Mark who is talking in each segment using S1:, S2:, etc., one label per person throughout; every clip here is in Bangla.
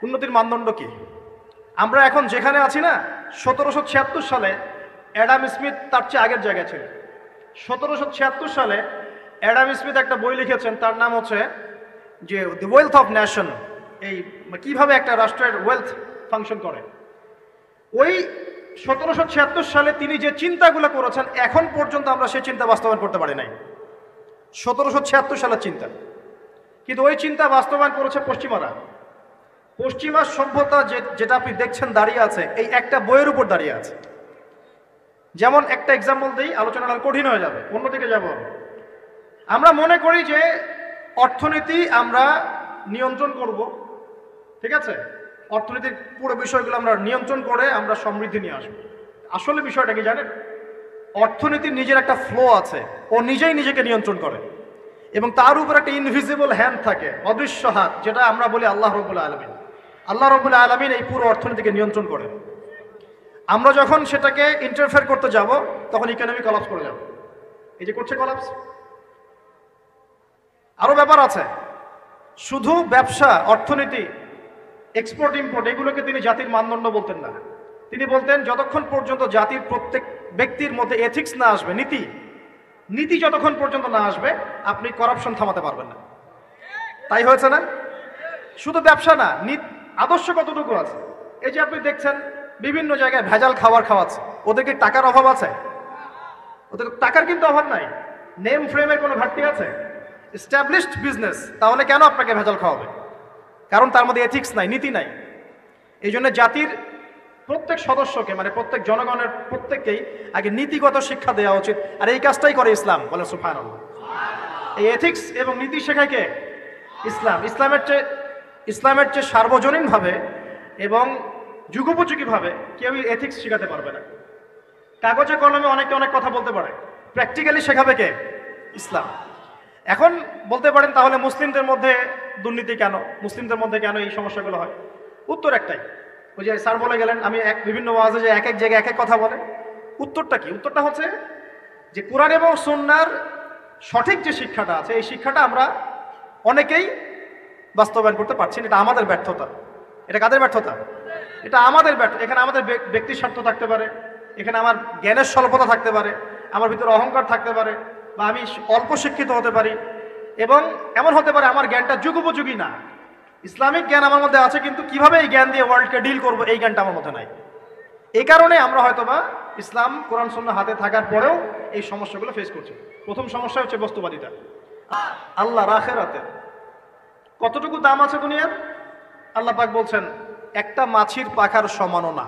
S1: উন্নতির মানদণ্ড কি? আমরা এখন যেখানে আছি না, 1776 সালে অ্যাডাম স্মিথ তার চেয়ে আগের জায়গায় ছিল। 1776 সালে অ্যাডাম স্মিথ একটা বই লিখেছেন, তার নাম হচ্ছে যে দ্য ওয়েলথ অফ নেশন, এই কিভাবে একটা রাষ্ট্রের ওয়েলথ ফাংশন করে। ওই 1776 সালে তিনি যে চিন্তাগুলো করেছেন, এখন পর্যন্ত আমরা সেই চিন্তা বাস্তবায়ন করতে পারি নাই। 1776 সালের চিন্তা, কিন্তু ওই চিন্তা বাস্তবায়ন করেছে পশ্চিমারা। পশ্চিমা সভ্যতা যেটা আপনি দেখছেন দাঁড়িয়ে আছে, এই একটা বইয়ের উপর দাঁড়িয়ে আছে। যেমন একটা এক্সাম্পল দিই, আলোচনা কঠিন হয়ে যাবে, অন্যদিকে যাব। আমরা মনে করি যে অর্থনীতি আমরা নিয়ন্ত্রণ করব, ঠিক আছে, অর্থনীতির পুরো বিষয়গুলো আমরা নিয়ন্ত্রণ করে আমরা সমৃদ্ধি নিয়ে আসবো। আসলে বিষয়টা কি জানেন? অর্থনীতির নিজের একটা ফ্লো আছে, ও নিজেই নিজেকে নিয়ন্ত্রণ করে, এবং তার উপর একটা ইনভিজিবল হ্যান্ড থাকে, অদৃশ্য হাত, যেটা আমরা বলি আল্লাহ রাব্বুল আলামিন। আল্লাহ রাব্বুল আলামিন এই পুরো অর্থনীতিকে নিয়ন্ত্রণ করে। আমরা যখন সেটাকে ইন্টারফেয়ার করতে যাব, তখন ইকোনমি কলাপস করে যাবে। এই যে করছে কলাপস। আরো ব্যাপার আছে, শুধু ব্যবসা, অর্থনীতি, এক্সপোর্ট ইম্পোর্ট, এগুলোকে তিনি জাতির মানদণ্ড বলতেন না। তিনি বলতেন যতক্ষণ পর্যন্ত জাতির প্রত্যেক ব্যক্তির মধ্যে এথিক্স না আসবে, নীতি যতক্ষণ পর্যন্ত না আসবে, আপনি করাপশন থামাতে পারবেন না। তাই হয়েছে না? শুধু ব্যবসা না, আদর্শ কতটুকু আছে? এই যে আপনি দেখছেন বিভিন্ন জায়গায় ভেজাল খাবার খাওয়াচ্ছে, ওদের কি টাকার অভাব আছে? ওদের টাকার কিন্তু অভাব নাই। নেম ফ্রেমের কোনো ঘাটতি আছে? এস্টাবলিশড বিজনেস, তাহলে কেন আপনাকে ভেজাল খাওয়াবে? কারণ তার মধ্যে এথিক্স নাই, নীতি নাই। এই জন্য জাতির প্রত্যেক সদস্যকে, মানে প্রত্যেক জনগণের প্রত্যেককেই আগে নীতিগত শিক্ষা দেওয়া উচিত। আর এই কাজটাই করে ইসলাম, বলে সুবহানাল্লাহ। এই এথিক্স এবং নীতি শেখায় কে? ইসলাম। ইসলামের চেয়ে সার্বজনীনভাবে এবং যুগোপযোগীভাবে কেউ এথিক্স শেখাতে পারবে না। কাগজে কলমে অনেকে অনেক কথা বলতে পারে, প্র্যাকটিক্যালি শেখাবে কে? ইসলাম। এখন বলতে পারেন তাহলে মুসলিমদের মধ্যে দুর্নীতি কেন, মুসলিমদের মধ্যে কেন এই সমস্যাগুলো হয়? উত্তর একটাই, ওই যে স্যার বলে গেলেন, আমি বিভিন্ন ওয়াজে যে এক এক জায়গায় এক এক কথা বলে। উত্তরটা কি? উত্তরটা হচ্ছে যে কোরআন এবং সুন্নাহর সঠিক যে শিক্ষাটা আছে, এই শিক্ষাটা আমরা অনেকেই বাস্তবায়ন করতে পারছি না। এটা আমাদের ব্যর্থতা। এটা কাদের ব্যর্থতা? এটা আমাদের ব্যর্থতা। এখানে আমাদের ব্যক্তির স্বার্থ থাকতে পারে, এখানে আমার জ্ঞানের স্বল্পতা থাকতে পারে, আমার ভিতরে অহংকার থাকতে পারে, বা আমি অল্প শিক্ষিত হতে পারি, এবং এমন হতে পারে আমার জ্ঞানটা যুগোপযোগী না। ইসলামিক জ্ঞান আমার মধ্যে আছে, কিন্তু কিভাবে এই জ্ঞান দিয়ে ওয়ার্ল্ডকে ডিল করবো, এই জ্ঞানটা আমার মধ্যে নাই। এই কারণে আমরা হয়তোবা ইসলাম, কোরআন সুন্নাহ হাতে থাকার পরেও এই সমস্যাগুলো ফেস করছি। প্রথম সমস্যা হচ্ছে বস্তুবাদিতা। আল্লাহর আখিরাতে কতটুকু দাম আছে দুনিয়ার? আল্লাহ পাক বলছেন একটা মাছির পাখার সমানও না।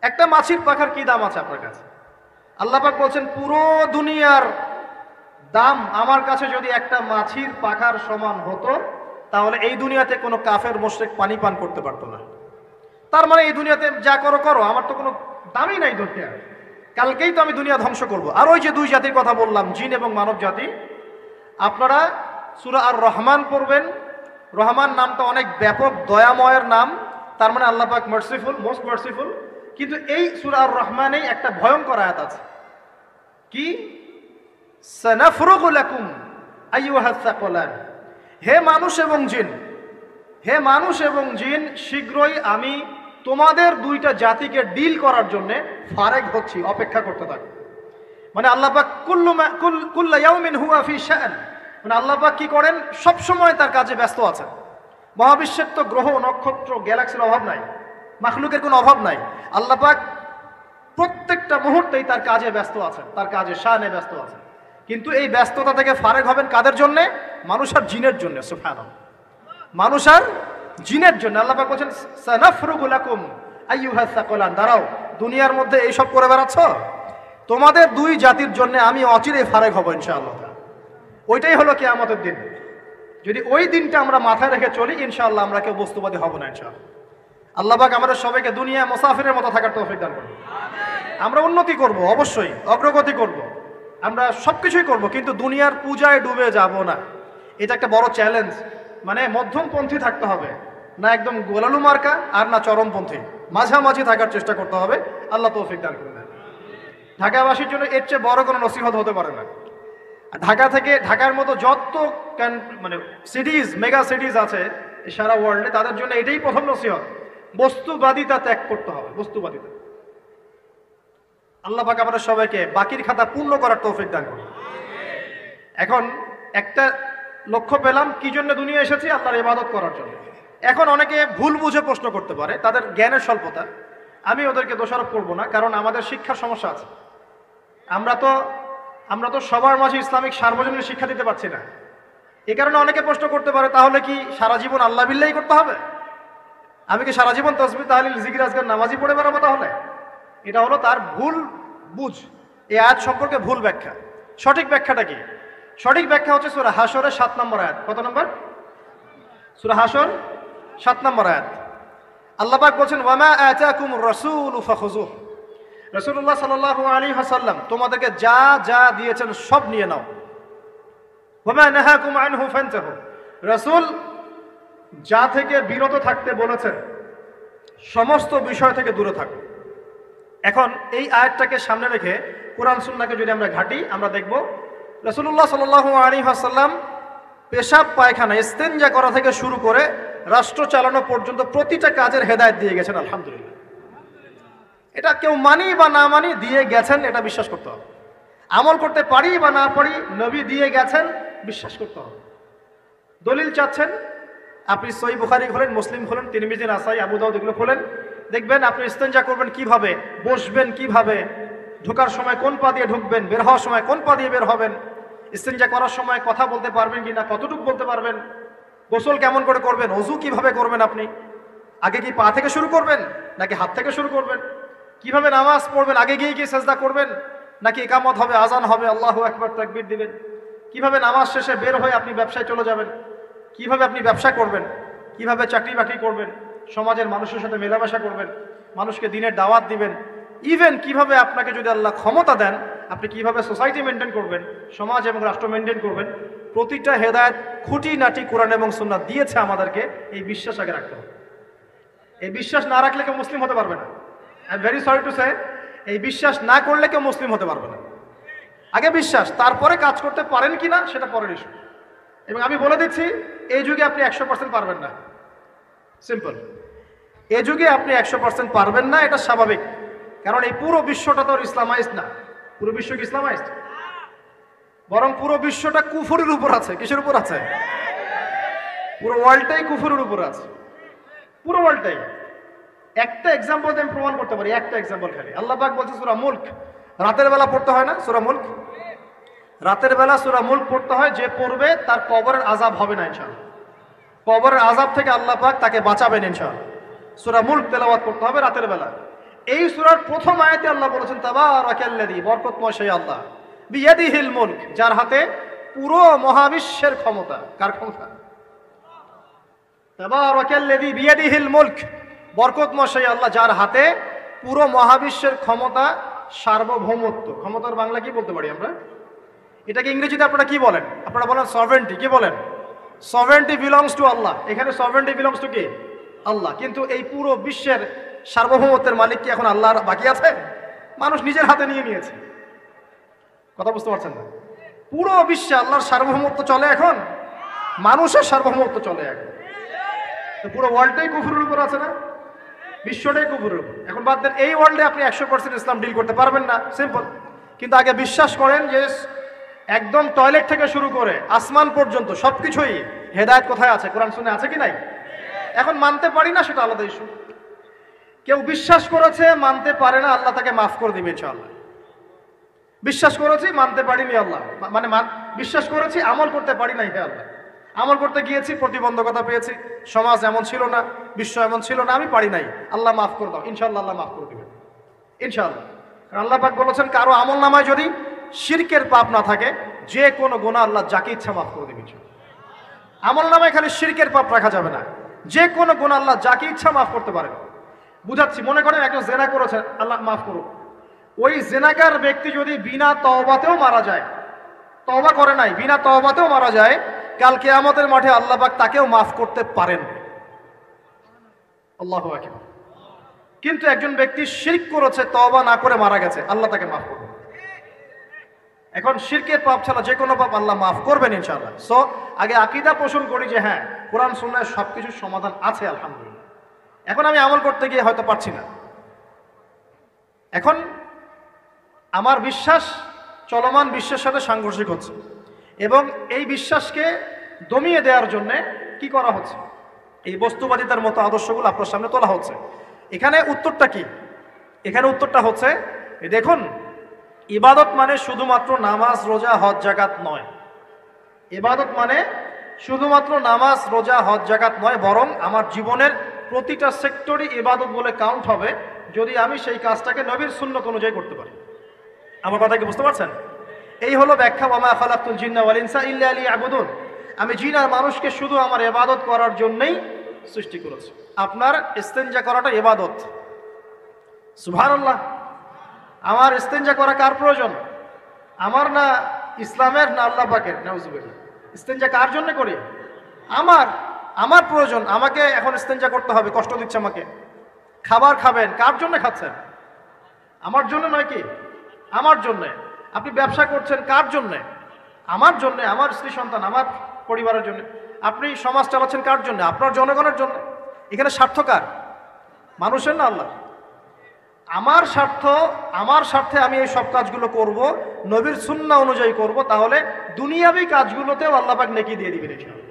S1: একটা মাছির পাখার কি দাম আছে আপনার কাছে? আল্লাহ পাক বলছেন পুরো দুনিয়ার দাম আমার কাছে যদি একটা মাছির পাখার সমান হতো, তাহলে এই দুনিয়াতে কোনো কাফের মুশরিক পানি পান করতে পারতো না। তার মানে এই দুনিয়াতে যা করো করো, আমার তো কোনো দামই নাই দুনিয়া। কালকেই তো আমি দুনিয়া ধ্বংস করব। আর ওই যে দুই জাতির কথা বললাম, জিন এবং মানব জাতি, আপনারা সূরা আর রহমান পড়বেন। রহমান নামটা অনেক ব্যাপক, দয়াময়ের নাম, তার মানে আল্লাহ পাক মার্সিফুল, মোস্ট মার্সিফুল। কিন্তু এই সূরা আর রহমানেই একটা ভয়ঙ্কর আয়াত আছে, কি? সানাফরুগু লাকুম আইয়ুহাস সাকলান। হে মানুষ এবং জিন, হে মানুষ এবং জিন, শীঘ্রই আমি তোমাদের দুইটা জাতিকে ডিল করার জন্য ফারেক হচ্ছি, অপেক্ষা করতে থাকো। মানে আল্লাহ পাক কুল্লু ইয়াউমিন হুয়া ফি শাআন, মানে আল্লাহ পাক কি করেন? সব সময় তার কাজে ব্যস্ত আছেন। মহাবিশ্বের তো গ্রহ, নক্ষত্র, গ্যালাক্সির অভাব নাই, মাখলুকের কোনো অভাব নাই। আল্লাহ পাক প্রত্যেকটা মুহূর্তেই তার কাজে ব্যস্ত আছেন, তার কাজে শানে ব্যস্ত আছেন। কিন্তু এই ব্যস্ততা থেকে ফারেক হবেন কাদের জন্য? মানুষ আর জিনের জন্য। সুবহানাল্লাহ, মানুষ আর জিনের জন্য। আল্লাহ পাক বলেন সানাফরুগু লাকুম আইয়ুহাস সাকলান। দাঁড়াও, দুনিয়ার মধ্যে এইসব করে বেড়াচ্ছ, তোমাদের দুই জাতির জন্য আমি অচিরেই ফারেক হব ইনশাআল্লাহ। ওইটাই হলো কিয়ামতের দিন। যদি ওই দিনটা আমরা মাথায় রেখে চলি, ইনশাআল্লাহ আমরা কেউ বস্তুবাদী হব না ইনশাআল্লাহ। আল্লাহ পাক আমাদের সবাইকে দুনিয়া মুসাফিরের মতো থাকার তৌফিক দান করুন। আমরা উন্নতি করব, অবশ্যই অগ্রগতি করব, আমরা সবকিছুই করব, কিন্তু দুনিয়ার পূজায় ডুবে যাব না। এটা একটা বড় চ্যালেঞ্জ। মানে মধ্যমপন্থী থাকতে হবে, না একদম গোলালু মার্কা আর না চরমপন্থী, মাঝামাঝি থাকার চেষ্টা করতে হবে। আল্লাহ তৌফিক দান করুন। ঢাকাবাসীর জন্য এর চেয়ে বড় কোনো নসিহত হতে পারে না। ঢাকা থেকে, ঢাকার মতো যত মানে সিটিজ, মেগা সিটিজ আছে, এই সারা ওয়ার্ল্ডে, তাদের জন্য এটাই প্রথম নসিহত, বস্তুবাদিতা ত্যাগ করতে হবে। বস্তুবাদিতা। আল্লাহ পাক আমাদের সবাইকে বাকির খাতা পূর্ণ করার তৌফিক দান করুন। এখন একটা লক্ষ্য পেলাম, কি জন্য দুনিয়া এসেছি? আল্লাহর ইবাদত করার জন্য। এখন অনেকে ভুল বুঝে প্রশ্ন করতে পারে, তাদের জ্ঞানের স্বল্পতা। আমি ওদেরকে দোষারোপ করবো না, কারণ আমাদের শিক্ষার সমস্যা আছে। আমরা তো সবার মাঝে ইসলামিক সার্বজনীন শিক্ষা দিতে পারছি না। এই কারণে অনেকে প্রশ্ন করতে পারে, তাহলে কি সারা জীবন আল্লাহ বিল্লাহি করতে হবে? আমি কি সারা জীবন তাসবিহ তাহলিল জিকির আজকার নামাজি পড়ে বেড়াবো? তাহলে এটা হলো তার ভুল বুঝ। এই আয়াত সম্পর্কে ভুল ব্যাখ্যা। সঠিক ব্যাখ্যাটা কি? সঠিক ব্যাখ্যা হচ্ছে সূরা হাশরের 7 নম্বর আয়াত। কত নম্বর? সূরা হাশর 7 নম্বর আয়াত। আল্লাহ পাক বলছেন, ওয়ামা আতাকুমুর রাসূলু ফাখুযুহু। রাসূলুল্লাহ সাল্লাল্লাহু আলাইহি ওয়াসাল্লাম তোমাদেরকে যা যা দিয়েছেন সব নিয়ে নাও। ওয়ামা নাহাকুম আনহু ফান্তাহু। রাসূল যা থেকে বিরত থাকতে বলেছেন সমস্ত বিষয় থেকে দূরে থাকো। এখন এই আয়াতটাকে সামনে রেখে কোরআন সুন্নাহকে যদি আমরা ঘাঁটি, আমরা দেখব রাসূলুল্লাহ সাল্লাল্লাহু আলাইহি ওয়াসাল্লাম পেশাব পায়খানা ইস্তেনজা করা থেকে শুরু করে রাষ্ট্র চালানো পর্যন্ত প্রতিটা কাজের হেদায়েত দিয়ে গেছেন। আলহামদুলিল্লাহ। এটা কেউ মানি বা না মানি, দিয়ে গেছেন, এটা বিশ্বাস করতে হবে। আমল করতে পারি বা না পারি, নবী দিয়ে গেছেন, বিশ্বাস করতে হবে। দলিল চাচ্ছেন, আপনি সহিহ বুখারী খোলেন, মুসলিম খোলেন, তিরমিজি, নাসাই, আবু দাউদ এগুলো খোলেন, দেখবেন আপনি ইস্তেনজা করবেন কিভাবে, বসবেন কিভাবে, ঢোকার সময় কোন পা দিয়ে ঢুকবেন, বের হওয়ার সময় কোন পা দিয়ে বের হবেন, ইস্তেনজা করার সময় কথা বলতে পারবেন কিনা, কতটুকু বলতে পারবেন, গোসল কেমন করে করবেন, ওযু কিভাবে করবেন, আপনি আগে কি পা থেকে শুরু করবেন নাকি হাত থেকে শুরু করবেন, কিভাবে নামাজ পড়বেন, আগে গিয়ে কি সেজদা করবেন নাকি ইকামত হবে, আজান হবে, আল্লাহু আকবার তাকবীর দিবেন, কিভাবে নামাজ শেষে বের হয়ে আপনি ব্যবসায় চলে যাবেন, কিভাবে আপনি ব্যবসা করবেন, কিভাবে চাকরি বাকরি করবেন, সমাজের মানুষের সাথে মেলামেশা করবেন, মানুষকে দিনের দাওয়াত দিবেন, ইভেন কিভাবে আপনাকে যদি আল্লাহ ক্ষমতা দেন আপনি কিভাবে সোসাইটি মেনটেন করবেন, সমাজ এবং রাষ্ট্র মেনটেন করবেন, প্রতিটা হেদায়েত খুঁটিনাটি কোরআন এবং সুন্নাহ দিয়েছে আমাদেরকে। এই বিশ্বাস আগে রাখতে হবে। এই বিশ্বাস না রাখলে কেউ মুসলিম হতে পারবে না। I am very sorry to say, এই বিশ্বাস না করলে কেউ মুসলিম হতে পারবে না। আগে বিশ্বাস, তারপরে কাজ করতে পারেন কিনা সেটা পরের ইস্যু। এবং আমি বলে দিচ্ছি, এই যুগে আপনি 100% পারবেন না। সিম্পল, এই যুগে আপনি 100% পারবেন না, এটা স্বাভাবিক। কারণ এই পুরো বিশ্বটা তো ইসলামাইজড না। পুরো বিশ্ব কি ইসলামাইজড? বরং পুরো বিশ্বটা কুফরের উপর আছে। কিসের উপর আছে? পুরো ওয়ার্ল্ডটাই কুফরের উপর আছে, পুরো ওয়ার্ল্ডটাই। একটা এক্সাম্পল আমি প্রমাণ করতে পারি, একটা এক্সাম্পল খালি। আল্লাহ পাক বলছে সূরা মুলক, রাতের বেলা পড়তে হয় না সূরা মুলক? রাতের বেলা সূরা মুলক পড়তে হয়, যে পড়বে তার কবরের আযাব হবে না ইনশাআল্লাহ। কবরের আযাব থেকে আল্লাহ পাক তাকে বাঁচাবেন ইনশাআল্লাহ। সূরা মুলক তেলাওয়াত করতে হবে রাতের বেলা। এই সূরার প্রথম আয়াতে আল্লাহ বলেছেন, তাবারাকাল্লাযী, বরকতময় সেই আল্লাহ, বিয়াদিহিল মুলক, যার হাতে পুরো মহাবিশ্বের ক্ষমতা। কার ক্ষমতা? তাবারাকাল্লাযী বিয়াদিহিল মুলক, বরকতময় সেই আল্লাহ যার হাতে পুরো মহাবিশ্বের ক্ষমতা, সার্বভৌমত্ব। ক্ষমতার বাংলা কি বলতে পারি আমরা? এটাকে ইংরেজিতে আপনারা কি বলেন? আপনারা বলেন সভরেন্টি। কি বলেন? সভরেন্টি বিলংস টু আল্লাহ। এখানে সভরেন্টি বিলংস টু কি? আল্লাহ। কিন্তু এই পুরো বিশ্বের সার্বভৌমত্বের মালিক কি এখন আল্লাহর বাকি আছে? মানুষ নিজের হাতে নিয়ে নিয়েছে। কথা বুঝতে পারছেন না? পুরো বিশ্বে আল্লাহর সার্বভৌমত্ব চলে এখন, মানুষের সার্বভৌমত্ব চলে এখন। তো পুরো ওয়ার্ল্ডটাই কুফরের উপর আছে না? বিশ্বটাই কুফরের উপর। এখন বাদ দেন, এই ওয়ার্ল্ডে আপনি 100% ইসলাম ডিল করতে পারবেন না, সিম্পল। কিন্তু আগে বিশ্বাস করেন যে একদম টয়লেট থেকে শুরু করে আসমান পর্যন্ত সবকিছুই হেদায়েত কোথায় আছে? কোরআন শুনে আছে কি নাই? এখন মানতে পারি না, সেটা আলাদা ইস্যু। কেউ বিশ্বাস করেছে, মানতে পারে না, আল্লাহ তাকে মাফ করে দিবে ইনশাআল্লাহ। বিশ্বাস করেছি, মানতে পারিনি, আল্লাহ মানে বিশ্বাস করেছি, আমল করতে পারি নাই, হে আল্লাহ আমল করতে গিয়েছি, প্রতিবন্ধকতা পেয়েছি, সমাজ এমন ছিল না, বিশ্ব এমন ছিল না, আমি পারি নাই, আল্লাহ মাফ করে দাও। ইনশাআল্লাহ আল্লাহ মাফ করে দিবেন ইনশাআল্লাহ। আল্লাহ পাক বলেছেন, কারো আমল নামায় যদি শিরকের পাপ না থাকে, যে কোনো গুনাহ আল্লাহ যাকে ইচ্ছা মাফ করে দিবেন। আমল নামায় খালি শিরকের পাপ রাখা যাবে না, যে কোনো গুনাহ আল্লাহ যাকে ইচ্ছা মাফ করতে পারেন। বুঝাচ্ছি, মনে করেন একজন জেনা করেছেন, আল্লাহ মাফ করুক। ওই জেনাকার ব্যক্তি যদি বিনা তওবাতেও মারা যায়, তওবা করে নাই, বিনা তওবাতেও মারা যায়, কাল কিয়ামতের মাঠে আল্লাহ পাক তাকেও মাফ করতে পারেন। আল্লাহু আকবার। কিন্তু একজন ব্যক্তি শিরক করেছে, তওবা না করে মারা গেছে, আল্লাহ তাকে মাফ করবে। এখন শিরকের পাপ ছাড়া যে কোনো পাপ আল্লাহ মাফ করবেন ইনশাআল্লাহ। সো আগে আকীদা পোষণ করি যে হ্যাঁ, কোরআন সুন্নাহয় সব কিছুর সমাধান আছে আলহামদুলিল্লাহ। এখন আমি আমল করতে গিয়ে হয়তো পারছি না। এখন আমার বিশ্বাস চলমান বিশ্বের সাথে সাংঘর্ষিক হচ্ছে, এবং এই বিশ্বাসকে দমিয়ে দেওয়ার জন্যে কি করা হচ্ছে? এই বস্তুবাদিতার মতো আদর্শগুলো আপনার সামনে তোলা হচ্ছে। এখানে উত্তরটা কি? এখানে উত্তরটা হচ্ছে, দেখুন, ইবাদত মানে শুধুমাত্র নামাজ, রোজা, হজ, জাকাত নয়। ইবাদত মানে শুধুমাত্র নামাজ, রোজা, হজ, জাকাত নয়, বরং আমার জীবনের প্রতিটা সেক্টরই ইবাদত বলে কাউন্ট হবে যদি আমি সেই কাজটাকে নবীর সুন্নত অনুযায়ী করতে পারি। আমার কথা কি বুঝতে পারছেন? এই হলো ব্যাখ্যা, ওয়ামা খালাকতুল জিন্না ওয়াল ইনসা ইল্লা লিয়াবুদুন। আমি জিন আর মানুষকে শুধু আমার ইবাদত করার জন্যই সৃষ্টি করেছি। আপনার ইস্তেনজা করাটা ইবাদত। সুবহানাল্লাহ। আমার ইস্তেনজা করা কার প্রয়োজন? আমার না ইসলামের, না আল্লাহ পাকের? নাউজুবিল্লাহ। ইস্তেনজা কার জন্য করি? আমার প্রয়োজন। আমাকে এখন ইস্তেনজা করতে হবে, কষ্ট দিচ্ছে আমাকে। খাবার খাবেন, কার জন্য খাচ্ছেন? আমার জন্য নয় কি? আমার জন্য। আপনি ব্যবসা করছেন, কার জন্য? আমার জন্য, আমার স্ত্রী সন্তান, আমার পরিবারের জন্য। আপনি সমাজ চালাচ্ছেন কার জন্য? আপনার জনগণের জন্য। এখানে স্বার্থ কার? মানুষের না আল্লাহ? আমার স্বার্থে আমি এই সব কাজগুলো করব, নবীর সুন্নাহ অনুযায়ী করব, তাহলে দুনিয়াবি কাজগুলোতেও আল্লাহ পাক নেকি দিয়ে দিবেন ইনশাআল্লাহ।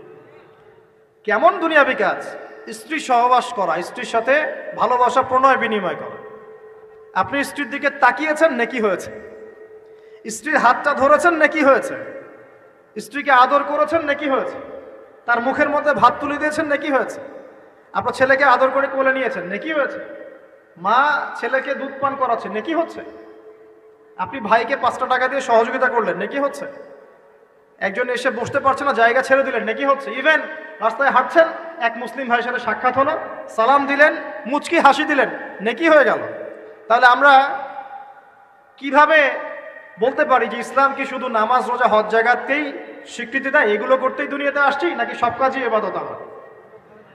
S1: কেমন দুনিয়াবি কাজ? স্ত্রী সহবাস করা, স্ত্রীর সাথে ভালোবাসা, প্রণয় বিনিময় করা। আপনি স্ত্রীর দিকে তাকিয়েছেন, নেকি হয়েছে। স্ত্রীর হাতটা ধরেছেন, নেকি হয়েছে। স্ত্রীকে আদর করেছেন, নেকি হয়েছে। তার মুখের মধ্যে ভাত তুলে দিয়েছেন, নেকি হয়েছে। আপনার ছেলেকে আদর করে কোলে নিয়েছেন, নেকি হয়েছে। মা ছেলেকে দুধ পান করাচ্ছে, নেকি হচ্ছে। আপনি ভাইকে 5টা টাকা দিয়ে সহযোগিতা করলেন, নেকি হচ্ছে। একজন এসে বসতে পারছে না, জায়গা ছেড়ে দিলেন, নেকি হচ্ছে। ইভেন রাস্তায় হাঁটছেন, এক মুসলিম ভাইয়ের সাথে সাক্ষাৎ হলো, সালাম দিলেন, মুচকি হাসি দিলেন, নেকি হয়ে গেল। তাহলে আমরা কিভাবে বলতে পারি যে ইসলাম কি শুধু নামাজ, রোজা, হজ, জাকাতকেই স্বীকৃতি দেয়? এগুলো করতেই দুনিয়াতে আসছি, নাকি সব কাজই ইবাদত?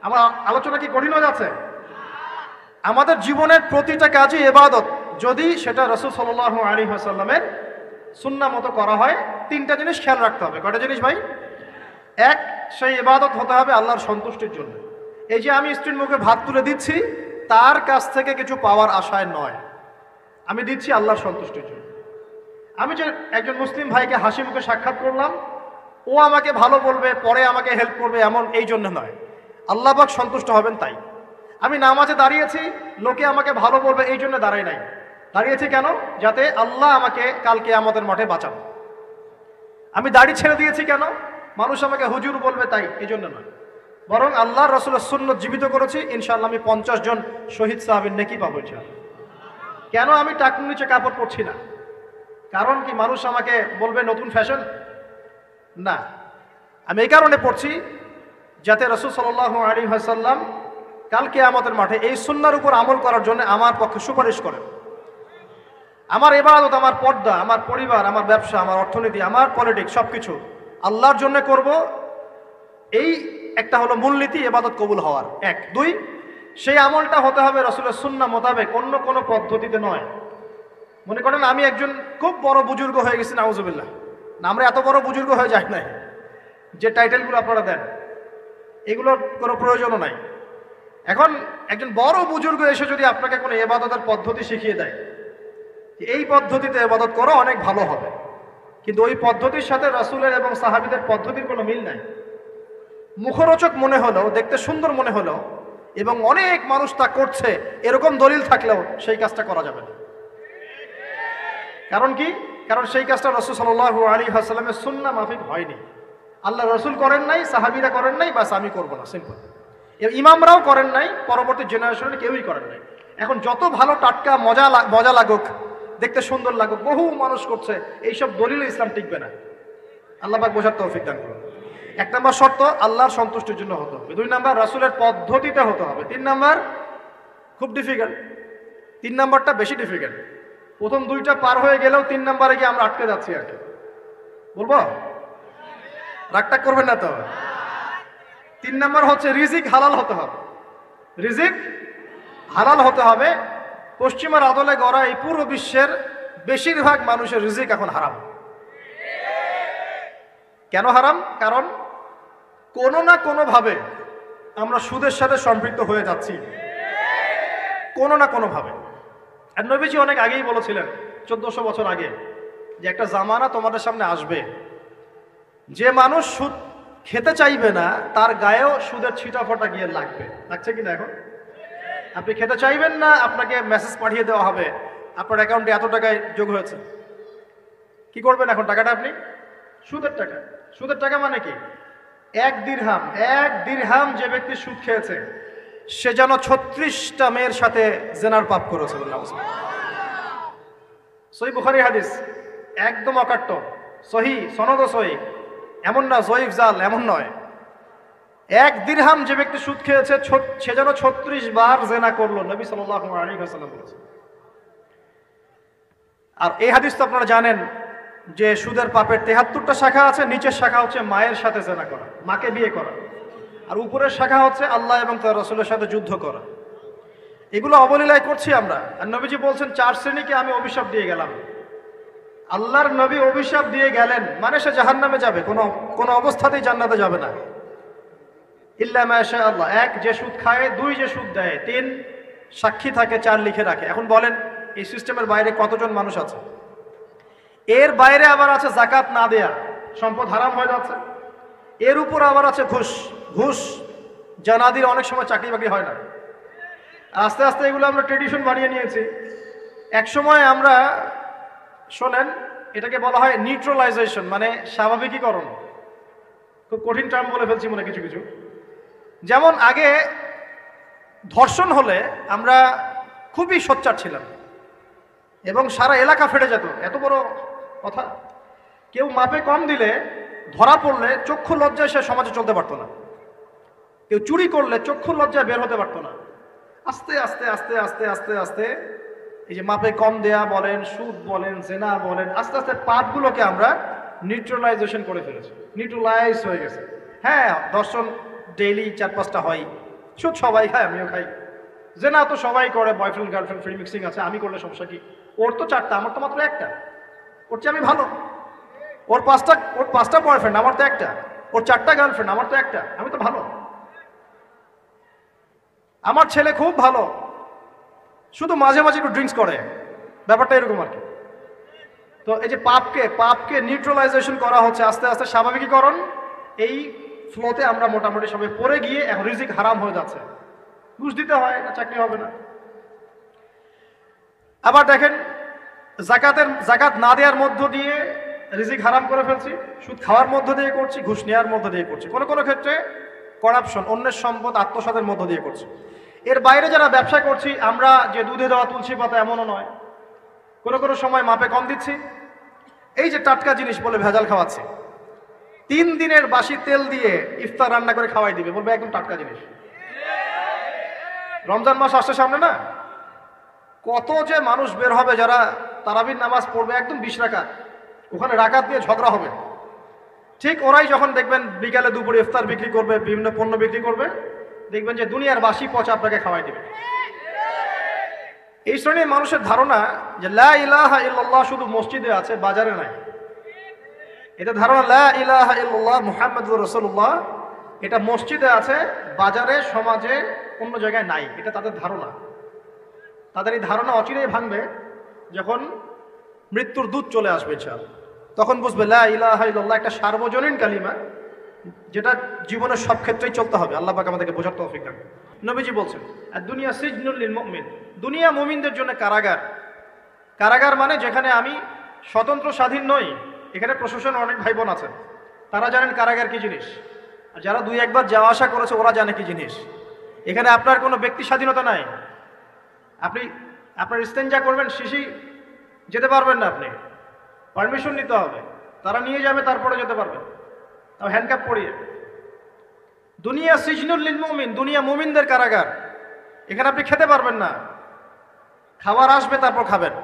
S1: আমার আলোচনা কি কঠিন হয়ে যাচ্ছে? আমাদের জীবনের প্রতিটা কাজই ইবাদত, যদি সেটা রাসূল সাল্লাল্লাহু আলাইহি ওয়াসাল্লামের সুন্নাহ মতো করা হয়। 3টা জিনিস খেয়াল রাখতে হবে। কয়টা জিনিস ভাই? এক, সেই ইবাদত হতে হবে আল্লাহর সন্তুষ্টির জন্য। এই যে আমি স্ত্রীর মুখে ভাত তুলে দিচ্ছি, তার কাছ থেকে কিছু পাওয়ার আশায় নয়, আমি দিচ্ছি আল্লাহর সন্তুষ্টির জন্য। আমি যে একজন মুসলিম ভাইকে হাসি মুখে সাক্ষাৎ করলাম, ও আমাকে ভালো বলবে, পরে আমাকে হেল্প করবে, এমন এই জন্য নয়, আল্লাহ পাক সন্তুষ্ট হবেন তাই। আমি নামাজে দাঁড়িয়েছি, লোকে আমাকে ভালো বলবে এই জন্য দাঁড়াই নাই। দাঁড়িয়েছি কেন? যাতে আল্লাহ আমাকে কালকে আমাদের মাঠে বাঁচান। আমি দাড়ি ছেড়ে দিয়েছি কেন? মানুষ আমাকে হুজুর বলবে তাই, এই জন্য নয়, বরং আল্লাহর রাসূলের সুন্নাত জীবিত করেছি। ইনশাআল্লাহ আমি 50 জন শহীদ সাহাবীর নেকি পাবো ইনশাআল্লাহ। কেন আমি টাকনুর নিচে কাপড় পরছি না? কারণ কি মানুষ আমাকে বলবে নতুন ফ্যাশন? না, আমি এই কারণে পড়ছি যাতে রাসূল সাল্লাল্লাহু আলাইহি ওয়াসাল্লাম কালকে আমাদের মাঠে এই সুন্নাহর উপর আমল করার জন্য আমার পক্ষে সুপারিশ করেন। আমার ইবাদত, আমার পর্দা, আমার পরিবার, আমার ব্যবসা, আমার অর্থনীতি, আমার পলিটিক্স, সবকিছু আল্লাহর জন্য করব। এই একটা হলো মূলনীতি ইবাদত কবুল হওয়ার। 1, 2, সেই আমলটা হতে হবে রাসূলের সুন্নাহ মোতাবেক, অন্য কোনো পদ্ধতিতে নয়। মনে করেন আমি একজন খুব বড় বুজুর্গ হয়ে গেছি, নাউজুবিল্লাহ। না, আমরা এত বড় বুজুর্গ হয়ে যাই নাই। যে টাইটেলগুলো আপনারা দেন, এগুলোর কোনো প্রয়োজনও নাই। এখন একজন বড় বুজুর্গ এসে যদি আপনাকে কোনো ইবাদতের পদ্ধতি শিখিয়ে দেয়, এই পদ্ধতিতে ইবাদত করো, অনেক ভালো হবে, কিন্তু ওই পদ্ধতির সাথে রাসূলের এবং সাহাবীদের পদ্ধতির কোনো মিল নাই। মুখরোচক মনে হলেও, দেখতে সুন্দর মনে হলেও, এবং অনেক মানুষ তা করছে এরকম দলিল থাকলেও সেই কাজটা করা যাবে না। কারণ কি? কারণ সেই কাজটা রাসূল সাল্লাল্লাহু আলাইহি ওয়াসাল্লামের সুন্নাহ মাফিক হয়নি। আল্লাহ রাসূল করেন নাই, সাহাবীরা করেন নাই, বাস আমি করব না, সিম্পল। ইমামরাও করেন নাই, পরবর্তী জেনারেশনে কেউই করেন নাই। এখন যত ভালো টাটকা মজা লাগুক, দেখতে সুন্দর লাগুক, বহু মানুষ করছে, এইসব দলিলে ইসলাম টিকবে না। আল্লাহ পাক বোঝার তৌফিক দান করুন। 1 নম্বর শর্ত, আল্লাহর সন্তুষ্টির জন্য হতে হবে। 2 নম্বর, রাসূলের পদ্ধতিতে হতে হবে। 3 নম্বর, খুব ডিফিকাল্ট, 3 নম্বরটা বেশি ডিফিকাল্ট। প্রথম 2টা পার হয়ে গেলেও 3 নম্বরে গিয়ে আমরা আটকে যাচ্ছি আর কি। বলবো? রাগটাগ করবেন না তো? 3 নম্বর হচ্ছে রিজিক হালাল হতে হবে। রিজিক হালাল হতে হবে। পশ্চিমার আদলে গড়া এই পুরো বিশ্বের বেশিরভাগ মানুষের রিজিক এখন হারাম। কেন হারাম? কারণ কোনো না কোনোভাবে আমরা সুদের সাথে সম্পৃক্ত হয়ে যাচ্ছি, কোনো না কোনোভাবে। আর নবীজি অনেক আগেই বলেছিলেন, 1400 বছর আগে, যে একটা জামানা তোমাদের সামনে আসবে, যে মানুষ সুদ খেতে চাইবে না তার গায়েও সুদের ছিটাফোঁটা গিয়ে লাগবে। লাগছে কিনা? এখন আপনি খেতে চাইবেন না, আপনাকে মেসেজ পাঠিয়ে দেওয়া হবে আপনার অ্যাকাউন্টে এত টাকায় যোগ হয়েছে। কি করবেন এখন? টাকাটা আপনি সুদের টাকা। সুদের টাকা মানে কি? এক দিরহাম যে ব্যক্তি সুদ খেয়েছে সে যেন 36টা মেয়ের সাথে জেনার পাপ করেছে। সহি বুখারী হাদিস, একদম অকাট্য, সহি সনদ সহি, এমন না জয়ীফ জাল, এমন নয়। এক দিরহাম যে ব্যক্তি সুদ খেয়েছে সে যেন 36 বার জেনা করলো, নবী সাল্লাল্লাহু আলাইহি ওয়াসাল্লাম বলেছেন। আর এই হাদিস তো আপনারা জানেন যে সুদের পাপের 73টা শাখা আছে। নিচের শাখা হচ্ছে মায়ের সাথে জেনা করা, মাকে বিয়ে করা, আর উপরের শাখা হচ্ছে আল্লাহ এবং তার রাসূলের সাথে যুদ্ধ করা। এগুলো অবলীলায় করছি আমরা। আর নবীজি বলছেন 4 শ্রেণীকে আমি অভিশাপ দিয়ে গেলাম। আল্লাহর নবী অভিশাপ দিয়ে গেলেন মানে সে জাহান্নামে যাবে, কোনো অবস্থাতেই জান্নাতে যাবে না। ইল্লা মাশা আল্লাহ। 1, যে সুদ খায়। 2, যে সুদ দেয়। 3, সাক্ষী থাকে। 4, লিখে রাখে। এখন বলেন এই সিস্টেমের বাইরে কতজন মানুষ আছে? এর বাইরে আবার আছে যাকাত না দেয়া, সম্পদ হারাম হয়ে যাচ্ছে। এর উপর আবার আছে ঘুষ। জানাদির অনেক সময় চাকরি বাকরি হয় না। আস্তে আস্তে এগুলো আমরা ট্রেডিশন বানিয়ে নিয়েছি। এক সময় আমরা, শোনেন, এটাকে বলা হয় নিউট্রালাইজেশন, মানে স্বাভাবিকীকরণ। খুব কঠিন টার্ম বলে ফেলছি মনে কিছু কিছু। যেমন আগে ধর্ষণ হলে আমরা খুবই সোচ্চার ছিলাম এবং সারা এলাকা ফেটে যেত, এত বড় কথা। কেউ মাপে কম দিলে, ধরা পড়লে চক্ষু লজ্জায় সে সমাজে চলতে পারতো না। কেউ চুরি করলে চক্ষু লজ্জায় বের হতে পারতো না। আস্তে আস্তে আস্তে আস্তে আস্তে আস্তে এই যে মাপে কম দেয়া বলেন, সুদ বলেন, জেনা বলেন, আস্তে আস্তে পাপগুলোকে আমরা নিউট্রালাইজেশন করে ফেলেছি, নিউট্রালাইজ হয়ে গেছে। হ্যাঁ, দর্শন ডেইলি 4-5টা হয়। সুদ সবাই খায়, আমিও খাই। জেনা তো সবাই করে, বয়ফ্রেন্ড গার্লফ্রেন্ড ফ্রি মিক্সিং আছে, আমি করলে সমস্যা কি? ওর তো 4টা, আমার তো মাত্র 1টা। ওর চেয়ে আমি ভালো। ওর 5টা বয়ফ্রেন্ড, আমার তো 1টা। ওর 4টা গার্লফ্রেন্ড, আমার তো 1টা। আমি তো ভালো। আমার ছেলে খুব ভালো, শুধু মাঝে মাঝে একটু ড্রিঙ্কস করে, ব্যাপারটা এরকম আর কি। তো এই যে পাপকে নিউট্রালাইজেশন করা হচ্ছে আস্তে আস্তে, স্বাভাবিকীকরণ। এই ফ্লোতে আমরা মোটামুটি সবাই পড়ে গিয়ে এখন রিজিক হারাম হয়ে যাচ্ছে। ঘুষ দিতে হয় না, চাকরি হবে না। আবার দেখেন, জাকাত না দেওয়ার মধ্য দিয়ে রিজিক হারাম করে ফেলছি, সুদ খাওয়ার মধ্য দিয়ে করছি, ঘুষ নেওয়ার মধ্য দিয়ে করছি, কোনো কোনো ক্ষেত্রে করাপশন, অন্যের সম্পদ আত্মসাতের মধ্য দিয়ে করছি। এর বাইরে যারা ব্যবসা করছি, আমরা যে দুধে দেওয়া তুলসী পাতা এমনও নয়, কোনো কোনো সময় মাপে কম দিচ্ছি। এই যে টাটকা জিনিস বলে ভেজাল খাওয়াচ্ছি, 3 দিনের বাসি তেল দিয়ে ইফতার রান্না করে খাওয়াই দিবে, বলবে একদম টাটকা জিনিস। রমজান মাস আসছে সামনে না, কত যে মানুষ বের হবে যারা তারাবির নামাজ পড়বে, একদম 20 রাকাত, ওখানে রাকাত দিয়ে ঝগড়া হবে। ঠিক ওরাই যখন দেখবেন বিকালে দুপুরে ইফতার বিক্রি করবে, বিভিন্ন পণ্য বিক্রি করবে, দেখবেন যে দুনিয়ার বাসি পচা আপনাকে খাওয়াই দিবে। এই শ্রেণীর মানুষের ধারণা যে লা ইলাহা ইল্লাল্লাহ শুধু মসজিদে আছে, বাজারে নাই। এটা ধারণা, লা ইলাহা ইল্লাল্লাহ মুহাম্মাদুর রাসূলুল্লাহ, এটা মসজিদে আছে, বাজারে, সমাজে, অন্য জায়গায় নাই। এটা তাদের ধারণা। তাদের এই ধারণা অচিরেই ভাঙবে যখন মৃত্যুর দূত চলে আসবে ইনশাআল্লাহ। তখন বুঝবে লা ইলাহা ইল্লাল্লাহ একটা সার্বজনীন কালিমা, যেটা জীবনের সব ক্ষেত্রেই চলতে হবে। আল্লাহ পাক আমাদেরকে বোঝার তৌফিক দান। নবীজি বলছেন, আর দুনিয়া সিজনুল লিল মুমিন, দুনিয়া মুমিনদের জন্য কারাগার। কারাগার মানে যেখানে আমি স্বতন্ত্র স্বাধীন নই। এখানে প্রশাসন অনেক ভাই বোন আছেন, তারা জানেন কারাগার কি জিনিস। আর যারা 2-1 বার যাওয়া আসা করেছে ওরা জানে কি জিনিস। এখানে আপনার কোনো ব্যক্তি স্বাধীনতা নাই। আপনি আপনার ইস্তেঞ্জা করবেন, শিশি যেতে পারবেন না, আপনি পারমিশন নিতে হবে, তারা নিয়ে যাবে, তারপরে যেতে পারবেন, তাও হ্যান্ডকাপ পরিয়ে। দুনিয়া সিজনুল লিল মুমিন, দুনিয়া মুমিনদের কারাগার। এখানে আপনি খেতে পারবেন না, খাবার আসবে তারপর খাবেন।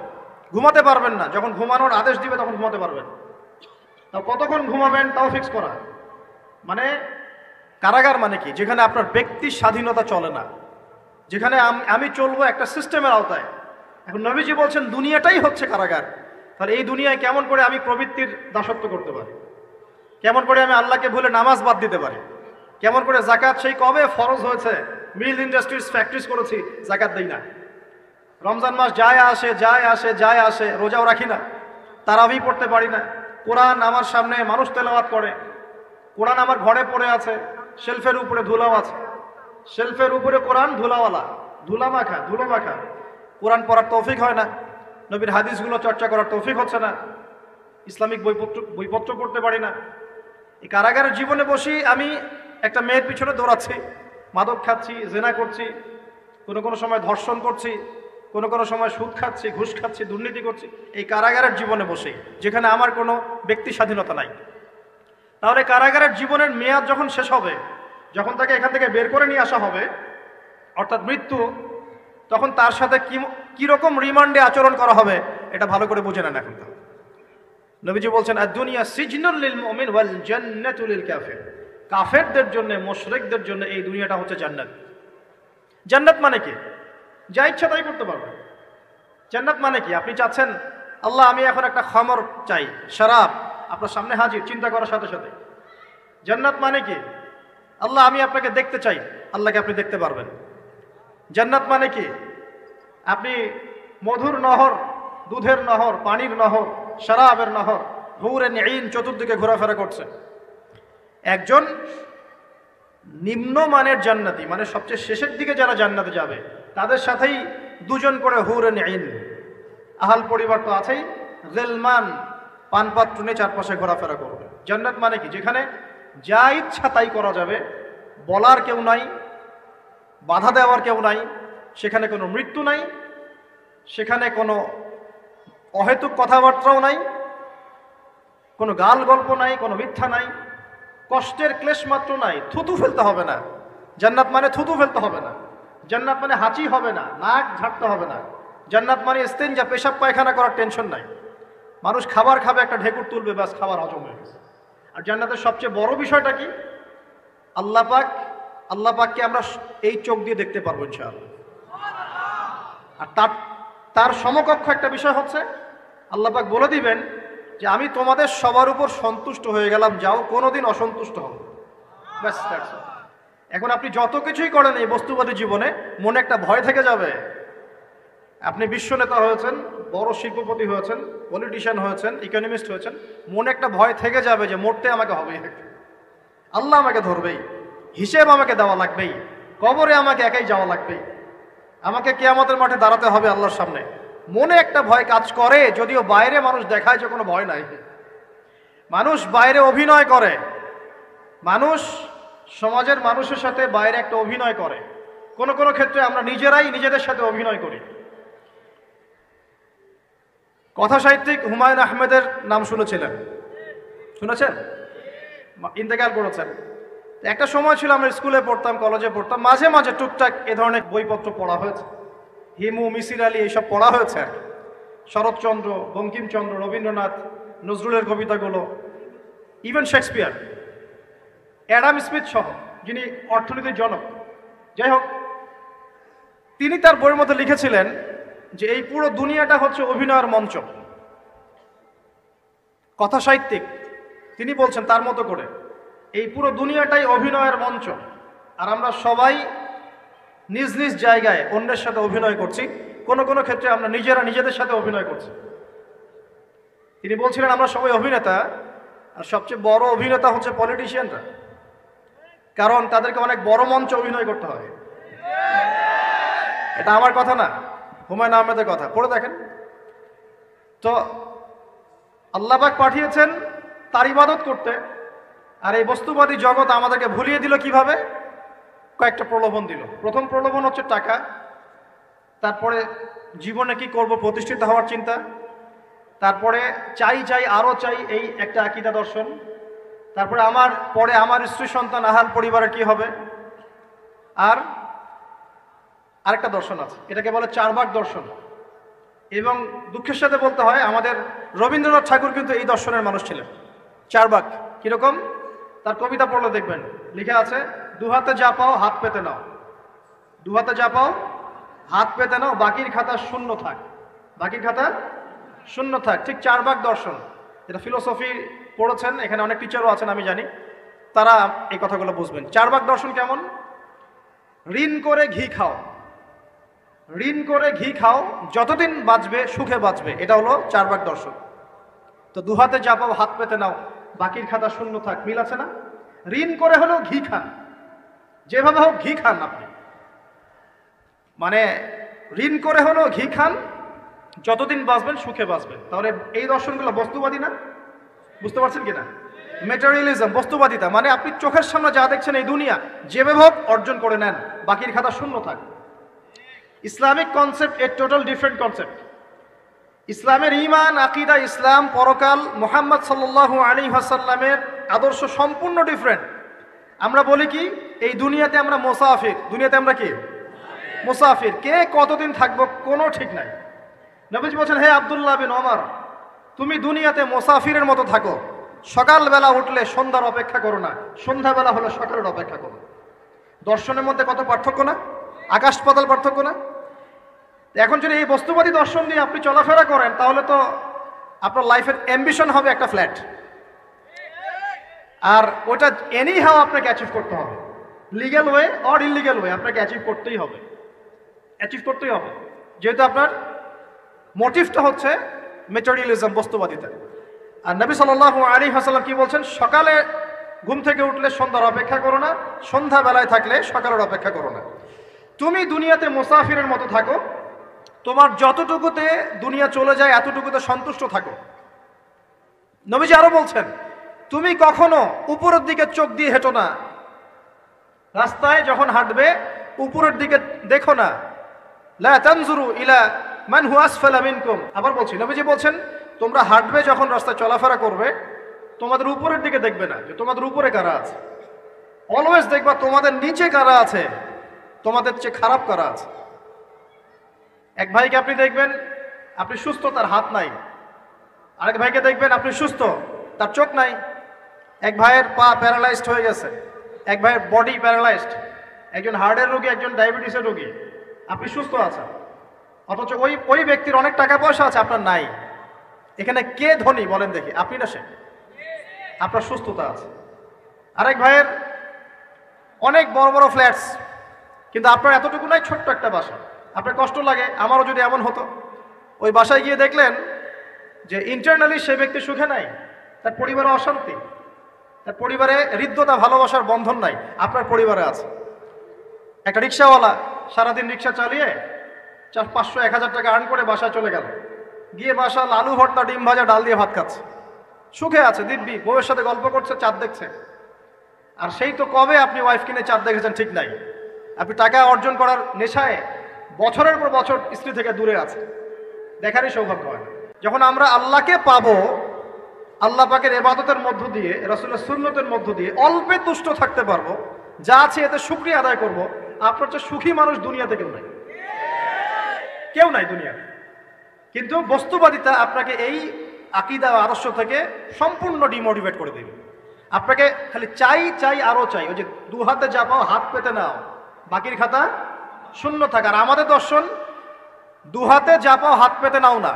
S1: ঘুমাতে পারবেন না, যখন ঘুমানোর আদেশ দিবে তখন ঘুমাতে পারবেন। তাও কতক্ষণ ঘুমাবেন তাও ফিক্স করা। মানে কারাগার মানে কি? যেখানে আপনার ব্যক্তির স্বাধীনতা চলে না, যেখানে আমি চলবো একটা সিস্টেমের আওতায়। এখন নবীজি বলছেন দুনিয়াটাই হচ্ছে কারাগার। তাহলে এই দুনিয়ায় কেমন করে আমি প্রবৃত্তির দাসত্ব করতে পারি? কেমন করে আমি আল্লাহকে ভুলে নামাজ বাদ দিতে পারি? কেমন করে জাকাত সেই কবে ফরজ হয়েছে, মিল ইন্ডাস্ট্রিজ ফ্যাক্টরিজ করেছি, জাকাত দেই না। রমজান মাস যায় আসে, রোজাও রাখি না, তারাবি পড়তে পারি না। কোরআন আমার সামনে মানুষ তেলাওয়াত করে, কোরআন আমার ঘরে পড়ে আছে, শেলফের উপরে ধুলাও আছে, শেলফের উপরে কোরআন ধুলাওয়ালা, ধুলো মাখা। কোরআন পড়ার তৌফিক হয় না, নবীর হাদিসগুলো চর্চা করার তৌফিক হচ্ছে না, ইসলামিক বইপত্র পড়তে পারি না। এই কারাগারের জীবনে বসি আমি একটা মেয়ের পিছনে দৌড়াচ্ছি, মাদক খাচ্ছি, জেনা করছি, কোনো সময় ধর্ষণ করছি, কোনো সময় সুদ খাচ্ছি, ঘুষ খাচ্ছি, দুর্নীতি করছি, এই কারাগারের জীবনে বসে, যেখানে আমার কোনো ব্যক্তি স্বাধীনতা নাই। তাহলে কারাগারের জীবনের মেয়াদ যখন শেষ হবে, যখন তাকে এখান থেকে বের করে নিয়ে আসা হবে, অর্থাৎ মৃত্যু, তখন তার সাথে কিরকম রিমান্ডে আচরণ করা হবে এটা ভালো করে বুঝে নেন। এখন নবীজি বলছেন, আদ-দুনিয়া সিজনুল লিল মুমিন ওয়াল জান্নাতু লিল কাফির। কাফেরদের জন্য, মুশরিকদের জন্য এই দুনিয়াটা হচ্ছে জান্নাত। জান্নাত মানে কি? যা ইচ্ছা তাই করতে পারবেন। জান্নাত মানে কি? আপনি চাচ্ছেন, আল্লাহ আমি এখন একটা খামর চাই, শরাব আপনার সামনে হাজির, চিন্তা করার সাথে সাথে। জান্নাত মানে কি? আল্লাহ আমি আপনাকে দেখতে চাই, আল্লাহকে আপনি দেখতে পারবেন। জান্নাত মানে কি? আপনি মধুর নহর, দুধের নহর, পানির নহর, শরাবের নহর, হুরুন ঈন চতুর্দিকে ঘোরাফেরা করছে। একজন নিম্নমানের জান্নাতি, মানে সবচেয়ে শেষের দিকে যারা জান্নাতে যাবে, তাদের সাথেই দুজন করে হুরুন ঈন, আহাল পরিবার তো আছেই, গিলমান পানপাত্র নিয়ে চারপাশে ঘোরাফেরা করবে। জান্নাত মানে কি? যেখানে যা ইচ্ছা তাই করা যাবে, বলার কেউ নাই, বাধা দেওয়ার কেউ নাই, সেখানে কোনো মৃত্যু নাই, সেখানে কোনো অহেতুক কথাবার্তাও নাই, কোনো গাল গল্প নাই, কোনো মিথ্যা নাই, কষ্টের ক্লেশ মাত্র নাই, থুতু ফেলতে হবে না। জান্নাত মানে থুতু ফেলতে হবে না। জান্নাত মানে হাঁচি হবে না, নাক ঝাড়তে হবে না। জান্নাত মানে ইস্তেঞ্জা, পেশাব পায়খানা করার টেনশন নাই। মানুষ খাবার খাবে, একটা ঢেকুর তুলবে, ব্যাস খাবার হজম হয়ে গেছে। আর জান্নাতের সবচেয়ে বড় বিষয়টা কি? আল্লাহ পাককে আমরা এই চোখ দিয়ে দেখতে পারবো ইনশাআল্লাহ। আর তার সমকক্ষ একটা বিষয় হচ্ছে, আল্লাহ পাক বলে দিবেন যে আমি তোমাদের সবার উপর সন্তুষ্ট হয়ে গেলাম, যাও কোনোদিন অসন্তুষ্ট হও। ব্যাস। এখন আপনি যত কিছুই করেন এই বস্তুবাদী জীবনে, মনে একটা ভয় থেকে যাবে। আপনি বিশ্ব নেতা হয়েছেন, বড় শিল্পপতি হয়েছেন, পলিটিশিয়ান হয়েছেন, ইকোনমিস্ট হয়েছেন, মনে একটা ভয় থেকে যাবে যে মরতে আমাকে হবেই, আল্লাহ আমাকে ধরবেই, হিসেব আমাকে দেওয়া লাগবেই, কবরে আমাকে একাই যাওয়া লাগবেই, আমাকে কিয়ামতের মাঠে দাঁড়াতে হবে আল্লাহর সামনে। মনে একটা ভয় কাজ করে, যদিও বাইরে মানুষ দেখায় যে কোনো ভয় নাই। মানুষ বাইরে অভিনয় করে, মানুষ সমাজের মানুষের সাথে বাইরে একটা অভিনয় করে। কোনো ক্ষেত্রে আমরা নিজেরাই নিজেদের সাথে অভিনয় করি। কথা সাহিত্যিক হুমায়ুন আহমেদের নাম শুনেছেন? ইন্তেকাল করেছেন। একটা সময় ছিল আমরা স্কুলে পড়তাম, কলেজে পড়তাম, মাঝে মাঝে টুকটাক এ ধরনের বইপত্র পড়া হয়েছে, হিমু, মিসির আলী এইসব পড়া হয়েছে আর কি। শরৎচন্দ্র, বঙ্কিমচন্দ্র, রবীন্দ্রনাথ, নজরুলের কবিতাগুলো, ইভেন শেক্সপিয়ার, অ্যাডাম স্মিথ সহ, যিনি অর্থনীতির জনক। যাই হোক, তিনি তার বইয়ের মধ্যে লিখেছিলেন যে এই পুরো দুনিয়াটা হচ্ছে অভিনয়ের মঞ্চ। কথা সাহিত্যিক তিনি বলছেন তার মতো করে, এই পুরো দুনিয়াটাই অভিনয়ের মঞ্চ, আর আমরা সবাই নিজ নিজ জায়গায় অন্যের সাথে অভিনয় করছি। কোনো ক্ষেত্রে আমরা নিজেদের সাথে অভিনয় করছি। তিনি বলছিলেন আমরা সবাই অভিনেতা, আর সবচেয়ে বড় অভিনেতা হচ্ছে পলিটিশিয়ানরা, কারণ তাদেরকে অনেক বড় মঞ্চে অভিনয় করতে হয়। এটা আমার কথা না, হুমায়ুন আহমেদের কথা, পড়ে দেখেন তো। আল্লাহ পাক পাঠিয়েছেন তার ইবাদত করতে, আর এই বস্তুবাদী জগৎ আমাদেরকে ভুলিয়ে দিল কিভাবে? কয়েকটা প্রলোভন দিল। প্রথম প্রলোভন হচ্ছে টাকা, তারপরে জীবনে কি করব, প্রতিষ্ঠিত হওয়ার চিন্তা, তারপরে চাই আরো চাই, এই একটা আকীদা দর্শন, তারপরে আমার স্ত্রী সন্তান আহাল পরিবারের কি হবে, আর আরেকটা দর্শন আছে, এটাকে বলে চারবাক দর্শন। এবং দুঃখের সাথে বলতে হয়, আমাদের রবীন্দ্রনাথ ঠাকুর কিন্তু এই দর্শনের মানুষ ছিলেন। চারবাক কিরকম? তার কবিতা পড়লে দেখবেন লিখে আছে, দুহাতে যা পাও হাত পেতে নাও, দুহাতে যা পাও হাত পেতে নাও, বাকির খাতা শূন্য থাক, বাকির খাতা শূন্য থাক। ঠিক চারবাক দর্শন, এটা ফিলোসফি পড়েছেন, এখানে অনেক টিচারও আছেন আমি জানি, তারা এই কথাগুলো বুঝবেন। 4 ভাগ দর্শন কেমন? ঋণ করে ঘি খাও, ঋণ করে ঘি খাও, যতদিন বাঁচবে সুখে বাঁচবে, এটা হলো 4 ভাগ দর্শন। তো দুহাতে যা পাও হাত পেতে নাও, বাকির খাতা শূন্য থাক, মিল আছে না? ঋণ করে হলেও ঘি খান, যেভাবে হোক ঘি খান আপনি, মানে ঋণ করে হলেও ঘি খান, যতদিন বাঁচবেন সুখে বাঁচবেন। তাহলে এই দর্শনগুলো বস্তুবাদী না? বুঝতে পারছেন কিনা? ম্যাটেরিয়ালিজম, বস্তুবাদিতা, মানে আপনি চোখের সামনে যা দেখছেন এই দুনিয়া, যেভাবে হোক অর্জন করে নেন, বাকির খাতা শূন্য থাক। ইসলামিক কনসেপ্ট এ টোটাল ডিফারেন্ট কনসেপ্ট। ইসলামের ঈমান, আকীদা, ইসলাম, পরকাল, মুহাম্মদ সাল্লাল্লাহু আলাইহি ওয়াসাল্লামের আদর্শ সম্পূর্ণ ডিফারেন্ট। আমরা বলি কি, এই দুনিয়াতে আমরা মুসাফির, দুনিয়াতে আমরা কি মুসাফির, কে কতদিন থাকবো কোনো ঠিক নাই। নবীজি বলছেন, হে আব্দুল্লাহ বিন ওমর, তুমি দুনিয়াতে মুসাফিরের মতো থাকো, সকালবেলা উঠলে সন্ধ্যার অপেক্ষা করো না, সন্ধ্যাবেলা হলে সকালের অপেক্ষা করো। দর্শনের মধ্যে কত পার্থক্য না, আকাশ পাতাল পার্থক্য না? এখন যদি এই বস্তুবাদী দর্শন দিয়ে আপনি চলাফেরা করেন, তাহলে তো আপনার লাইফের অ্যাম্বিশন হবে একটা ফ্ল্যাট, আর ওটা এনি হাও আপনাকে অ্যাচিভ করতে হবে, legal way or illegal way, আপনাকে অ্যাচিভ করতেই হবে, অ্যাচিভ করতেই হবে, যেহেতু আপনার মোটিভটা হচ্ছে ম্যাটেরিয়ালিজম, বস্তুবাদিতা। আর নবী সাল্লাল্লাহু আলাইহি ওয়াসাল্লাম কি বলছেন, সকালে ঘুম থেকে উঠলে সন্ধ্যার অপেক্ষা করো না, সন্ধ্যাবেলায় থাকলে সকালের অপেক্ষা করো না। তুমি দুনিয়াতে মুসাফিরের মতো থাকো, তোমার যতটুকুতে দুনিয়া চলে যায় এতটুকুতে সন্তুষ্ট থাকো। নবীজি আরো বলছেন, তুমি কখনো উপরের দিকে চোখ দিয়ে হেঁটো না, রাস্তায় যখন হাঁটবে উপরের দিকে দেখো না, লা তানজুরু ইলা মান হুয়া আসফালা মিনকুম। আবার বলছি, নবীজি বলছেন, তোমরা হাঁটবে যখন, রাস্তায় চলাফেরা করবে, তোমাদের উপরের দিকে দেখবে না যে তোমাদের উপরে কারা আছে, অলওয়েজ দেখবা তোমাদের নিচে কারা আছে, তোমাদের চেয়ে খারাপ কারা আছে। এক ভাইকে আপনি দেখবেন আপনি সুস্থ, তার হাত নাই। আরেক ভাইকে দেখবেন আপনি সুস্থ, তার চোখ নাই। এক ভাইয়ের পা প্যারালাইজড হয়ে গেছে, এক ভাইয়ের বডি প্যারালাইজড, একজন হার্টের রোগী, একজন ডায়াবেটিসের রোগী। আপনি সুস্থ আছেন, অথচ ওই ব্যক্তির অনেক টাকা পয়সা আছে, আপনার নাই। এখানে কে ধনী বলেন দেখি, আপনি না সে? আপনার সুস্থতা আছে। আরেক ভাইয়ের অনেক বড় বড় ফ্ল্যাটস, কিন্তু আপনার এতটুকু নাই, ছোট্ট একটা বাসা। আপনার কষ্ট লাগে, আমারও যদি এমন হতো। ওই বাসায় গিয়ে দেখলেন যে ইন্টারনালি সে ব্যক্তি সুখে নাই, তার পরিবারে অশান্তি, তার পরিবারে হৃদ্যতা, ভালোবাসার বন্ধন নাই, আপনার পরিবারে আছে। একটা রিক্সাওয়ালা সারাদিন রিক্সা চালিয়ে 500-1000 টাকা আর্ন করে বাসায় চলে গেল, গিয়ে বাসা আলু ভর্তা, ডিম ভাজা, ডাল দিয়ে ভাত খাচ্ছে, সুখে আছে দিব্যি, বউয়ের সাথে গল্প করছে, চাঁদ দেখছে। আর সেই তো কবে আপনি ওয়াইফ কিনে চাঁদ দেখেছেন ঠিক নাই, আপনি টাকা অর্জন করার নেশায় বছরের পর বছর স্ত্রী থেকে দূরে আছে, দেখারই সৌভাগ্য হয় না। যখন আমরা আল্লাহকে পাবো, আল্লাহ পাকের ইবাদতের মধ্য দিয়ে, রাসূলের সুন্নতের মধ্য দিয়ে অল্পে তুষ্ট থাকতে পারবো, যা আছে এতে শুকরিয়া আদায় করব, আপনার চেয়ে সুখী মানুষ দুনিয়াতে কেউ নাই, কেউ নাই দুনিয়াতে। কিন্তু বস্তুবাদিতা আপনাকে এই আকীদা ও আদর্শ থেকে সম্পূর্ণ ডিমোটিভেট করে দেবে। আপনাকে খালি চাই চাই আরো চাই, ওই যে দু হাতে যা পাও হাত পেতে নাও, বাকির খাতা শূন্য থাক। আর আমাদের দর্শন, দু হাতে যা পাও হাত পেতে নাও না,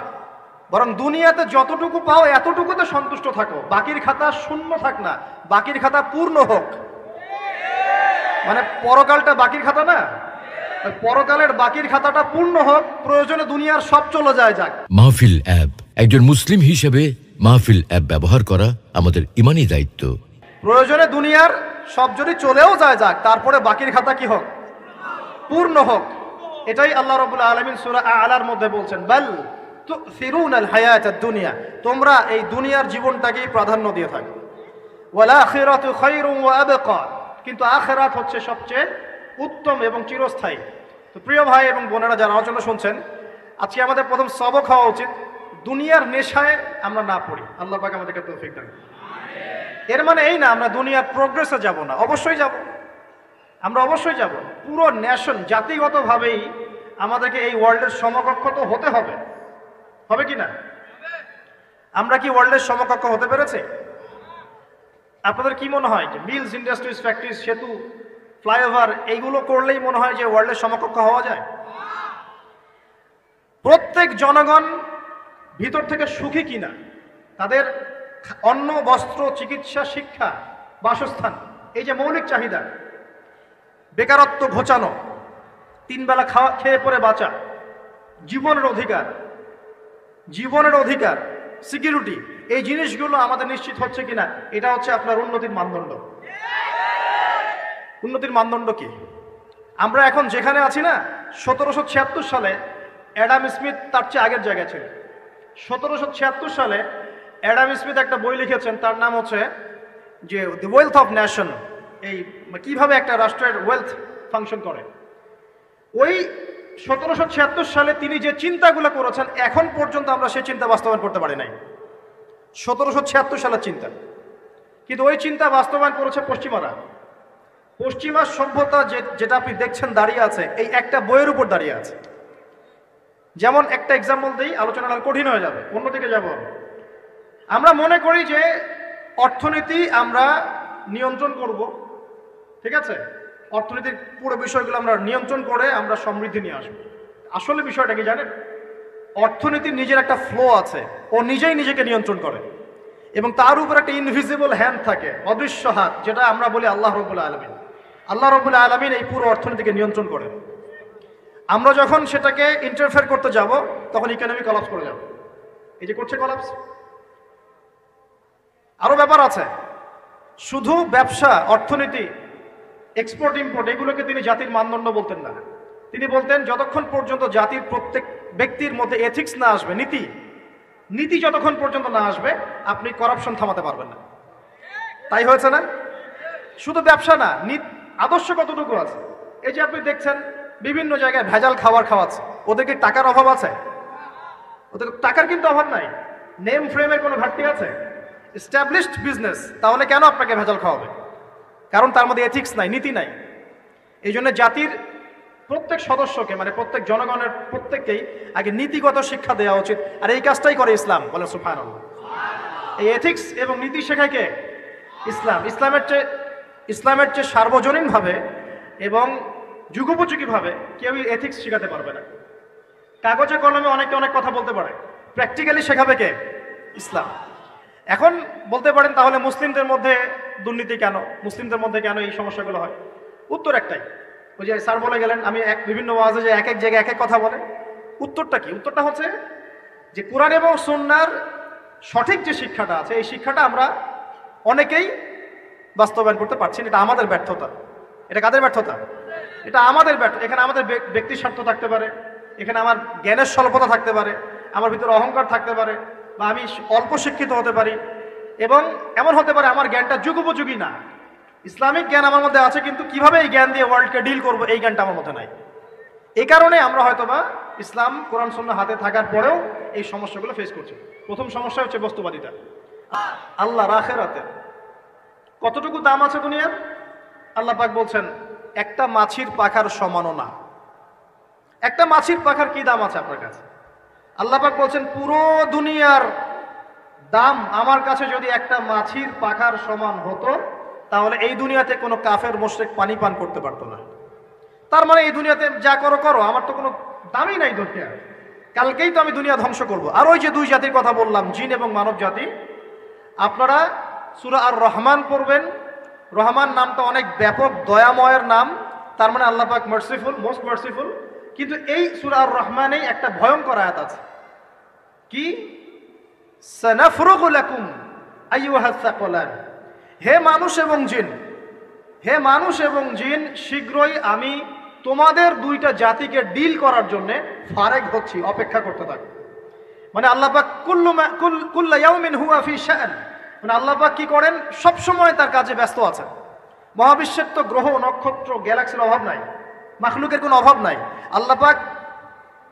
S1: বরং দুনিয়াতে যতটুকু পাও এতটুকুতে সন্তুষ্ট থাকো, বাকির খাতা শূন্য থাক না, বাকির খাতা পূর্ণ হোক। মানে পরকালটা বাকির খাতা না, পরকালের বাকির খাতাটা পূর্ণ হোক, প্রয়োজনে দুনিয়ার সব চলে যায় যাক।
S2: মাহফিল অ্যাপ, একজন মুসলিম হিসেবে মাহফিল অ্যাপ ব্যবহার করা আমাদের ঈমানি দায়িত্ব।
S1: প্রয়োজনে দুনিয়ার সব যদি চলেও যায় যাক, তারপরে বাকির খাতা কি হোক, পূর্ণ হোক। এটাই আল্লাহ রাব্বুল আলামিন সূরা আ'লার মধ্যে বলছেন, বাল তুসিরুনাল হায়াতাদ দুনিয়া, তোমরা এই দুনিয়ার জীবনটাকেই প্রাধান্য দিয়ে থাকো, ওয়াল আখিরাতু খায়রুন ওয়া আবকা, কিন্তু আখিরাত হচ্ছে সবচেয়ে উত্তম এবং চিরস্থায়ী। তো প্রিয় ভাই এবং বোনেরা যারা আলোচনা শুনছেন, আজকে আমাদের প্রথম সবক হওয়া উচিত দুনিয়ার নেশায় আমরা না পড়ি। আল্লাহ পাক আমাদেরকে তৌফিক দান। এর মানে এই না আমরা দুনিয়ার প্রোগ্রেসে যাব না, অবশ্যই যাব, আমরা অবশ্যই যাব। পুরো ন্যাশন, জাতিগতভাবেই আমাদেরকে এই ওয়ার্ল্ডের সমকক্ষ তো হতে হবে, হবে কি না? আমরা কি ওয়ার্ল্ডের সমকক্ষ হতে পেরেছি? আপনাদের কি মনে হয় যে মিলস, ইন্ডাস্ট্রিজ, ফ্যাক্টরিজ, সেতু, ফ্লাইওভার এইগুলো করলেই মনে হয় যে ওয়ার্ল্ডের সমকক্ষ হওয়া যায়? প্রত্যেক জনগণ ভিতর থেকে সুখী কিনা, তাদের অন্ন, বস্ত্র, চিকিৎসা, শিক্ষা, বাসস্থান, এই যে মৌলিক চাহিদা, বেকারত্ব ঘোচানো, 3 বেলা খাওয়া খেয়ে পরে বাঁচা, জীবনের অধিকার, সিকিউরিটি, এই জিনিসগুলো আমাদের নিশ্চিত হচ্ছে কিনা, এটা হচ্ছে আপনার উন্নতির মানদণ্ড। উন্নতির মানদণ্ড কি? আমরা এখন যেখানে আছি না, 1776 সালে অ্যাডাম স্মিথ তার চেয়ে আগের জায়গায় ছিল। 1776 সালে অ্যাডাম স্মিথ একটা বই লিখেছেন, তার নাম হচ্ছে যে দ্য ওয়েলথ অফ নেশন, এই কিভাবে একটা রাষ্ট্রের ওয়েলথ ফাংশন করে। ওই 1776 সালে তিনি যে চিন্তাগুলো করেছেন, এখন পর্যন্ত আমরা সেই চিন্তা বাস্তবায়ন করতে পারি নাই। 1776 সালের চিন্তা, কিন্তু ওই চিন্তা বাস্তবায়ন করেছে পশ্চিমারা। পশ্চিমা সভ্যতা যেটা আপনি দেখছেন দাঁড়িয়ে আছে, এই একটা বইয়ের উপর দাঁড়িয়ে আছে। যেমন একটা এক্সাম্পল দিই, আলোচনাটা কঠিন হয়ে যাবে, অন্যদিকে যাব। আমরা মনে করি যে অর্থনীতি আমরা নিয়ন্ত্রণ করব, ঠিক আছে, অর্থনীতির পুরো বিষয়গুলো আমরা নিয়ন্ত্রণ করে আমরা সমৃদ্ধি নিয়ে আসবো। আসলে বিষয়টা কি জানেন? অর্থনীতির নিজের একটা ফ্লো আছে, ও নিজেই নিজেকে নিয়ন্ত্রণ করে, এবং তার উপর একটা ইনভিজিবল হ্যান্ড থাকে, অদৃশ্য হাত, যেটা আমরা বলি আল্লাহ রাব্বুল আলামিন। আল্লাহ রাব্বুল আলামিন এই পুরো অর্থনীতিকে নিয়ন্ত্রণ করেন। আমরা যখন সেটাকে ইন্টারফেয়ার করতে যাব, তখন ইকোনমি কলাপস করে যাবে। এই যে করছে কলাপস। আরো ব্যাপার আছে, শুধু ব্যবসা, অর্থনীতি, এক্সপোর্ট ইম্পোর্ট, এগুলোকে তিনি জাতির মানদণ্ড বলতেন না। তিনি বলতেন যতক্ষণ পর্যন্ত জাতির প্রত্যেক ব্যক্তির মধ্যে এথিক্স না আসবে, নীতি যতক্ষণ পর্যন্ত না আসবে, আপনি করাপশন থামাতে পারবেন না। তাই হয়েছে না? শুধু ব্যবসা না, আদর্শ কতটুকু আছে? এই যে আপনি দেখছেন বিভিন্ন জায়গায় ভেজাল খাবার খাওয়াচ্ছে, ওদেরকে টাকার অভাব আছে? ওদের টাকার কিন্তু অভাব নাই। নেম ফ্রেমের কোনো ঘাটতি আছে? এস্টাবলিশড বিজনেস, তাহলে কেন আপনাকে ভেজাল খাওয়াবে? কারণ তার মধ্যে এথিক্স নাই, নীতি নাই। এই জন্য জাতির প্রত্যেক সদস্যকে, মানে প্রত্যেক জনগণের প্রত্যেককেই আগে নীতিগত শিক্ষা দেওয়া উচিত। আর এই কাজটাই করে ইসলাম, বলে সুবহানাল্লাহ। এই এথিক্স এবং নীতি শেখায় কে? ইসলাম। ইসলামের চেয়ে সার্বজনীনভাবে এবং যুগোপযোগীভাবে কেউই এথিক্স শেখাতে পারবে না। কাগজে কলমে অনেকে অনেক কথা বলতে পারে, প্র্যাকটিক্যালি শেখাবে কে? ইসলাম। এখন বলতে পারেন তাহলে মুসলিমদের মধ্যে দুর্নীতি কেন, মুসলিমদের মধ্যে কেন এই সমস্যাগুলো হয়? উত্তর একটাই, ওই যে স্যার বলে গেলেন, আমি বিভিন্ন ওয়াজে যে এক এক জায়গায় এক এক কথা বলে। উত্তরটা কি? উত্তরটা হচ্ছে যে কোরআন এবং সুন্নাহর সঠিক যে শিক্ষাটা আছে, এই শিক্ষাটা আমরা অনেকেই বাস্তবায়ন করতে পারছি না। এটা আমাদের ব্যর্থতা। এটা কাদের ব্যর্থতা? এটা আমাদের ব্যর্থতা। এখানে আমাদের ব্যক্তির স্বার্থ থাকতে পারে, এখানে আমার জ্ঞানের স্বল্পতা থাকতে পারে, আমার ভিতরে অহংকার থাকতে পারে, বা আমি অল্প শিক্ষিত হতে পারি, এবং এমন হতে পারে আমার জ্ঞানটা যুগোপযোগী না। ইসলামিক জ্ঞান আমার মধ্যে আছে, কিন্তু কিভাবে এই জ্ঞান দিয়ে ওয়ার্ল্ডকে ডিল করবো, এই জ্ঞানটা আমার মধ্যে নাই। এই কারণে আমরা হয়তোবা ইসলাম, কোরআন সুন্নাহ হাতে থাকার পরেও এই সমস্যাগুলো ফেস করছি। প্রথম সমস্যা হচ্ছে বস্তুবাদিতা। আল্লাহর আখিরাতে কতটুকু দাম আছে দুনিয়ার? আল্লাহ পাক বলছেন একটা মাছির পাখার সমানও না। একটা মাছির পাখার কি দাম আছে আপনার কাছে? আল্লাহ পাক বলছেন পুরো দুনিয়ার দাম আমার কাছে যদি একটা মাছির পাখার সমান হতো, তাহলে এই দুনিয়াতে কোনো কাফের মুশরিক পানি পান করতে পারতো না। তার মানে এই দুনিয়াতে যা করো করো, আমার তো কোনো দামই নাই দুনিয়া। কালকেই তো আমি দুনিয়া ধ্বংস করব। আর ওই যে দুই জাতির কথা বললাম, জিন এবং মানব জাতি, আপনারা সূরা আর রহমান পড়বেন। রহমান নামটা অনেক ব্যাপক, দয়াময়ের নাম, তার মানে আল্লাহ পাক মার্সিফুল, মোস্ট মার্সিফুল। কিন্তু এই সূরা আর রহমানেই একটা ভয়ঙ্কর আয়াত আছে, কি? সানাফরুগু লাকুম আইয়ুহাস সাকলান। হে মানুষ এবং জিন, হে মানুষ এবং জিন, শীঘ্রই আমি তোমাদের দুইটা জাতিকে ডিল করার জন্য ফারেক হচ্ছি, অপেক্ষা করতে থাকো। মানে আল্লাহ পাক কুল্লু ইয়াউমিন হুয়া ফি শাআন, মানে আল্লাহ পাক কি করেন? সব সময় তার কাজে ব্যস্ত আছেন। মহাবিশ্বের তো গ্রহ, নক্ষত্র, গ্যালাক্সির অভাব নাই, মাখলুকের কোনো অভাব নাই। আল্লাহ পাক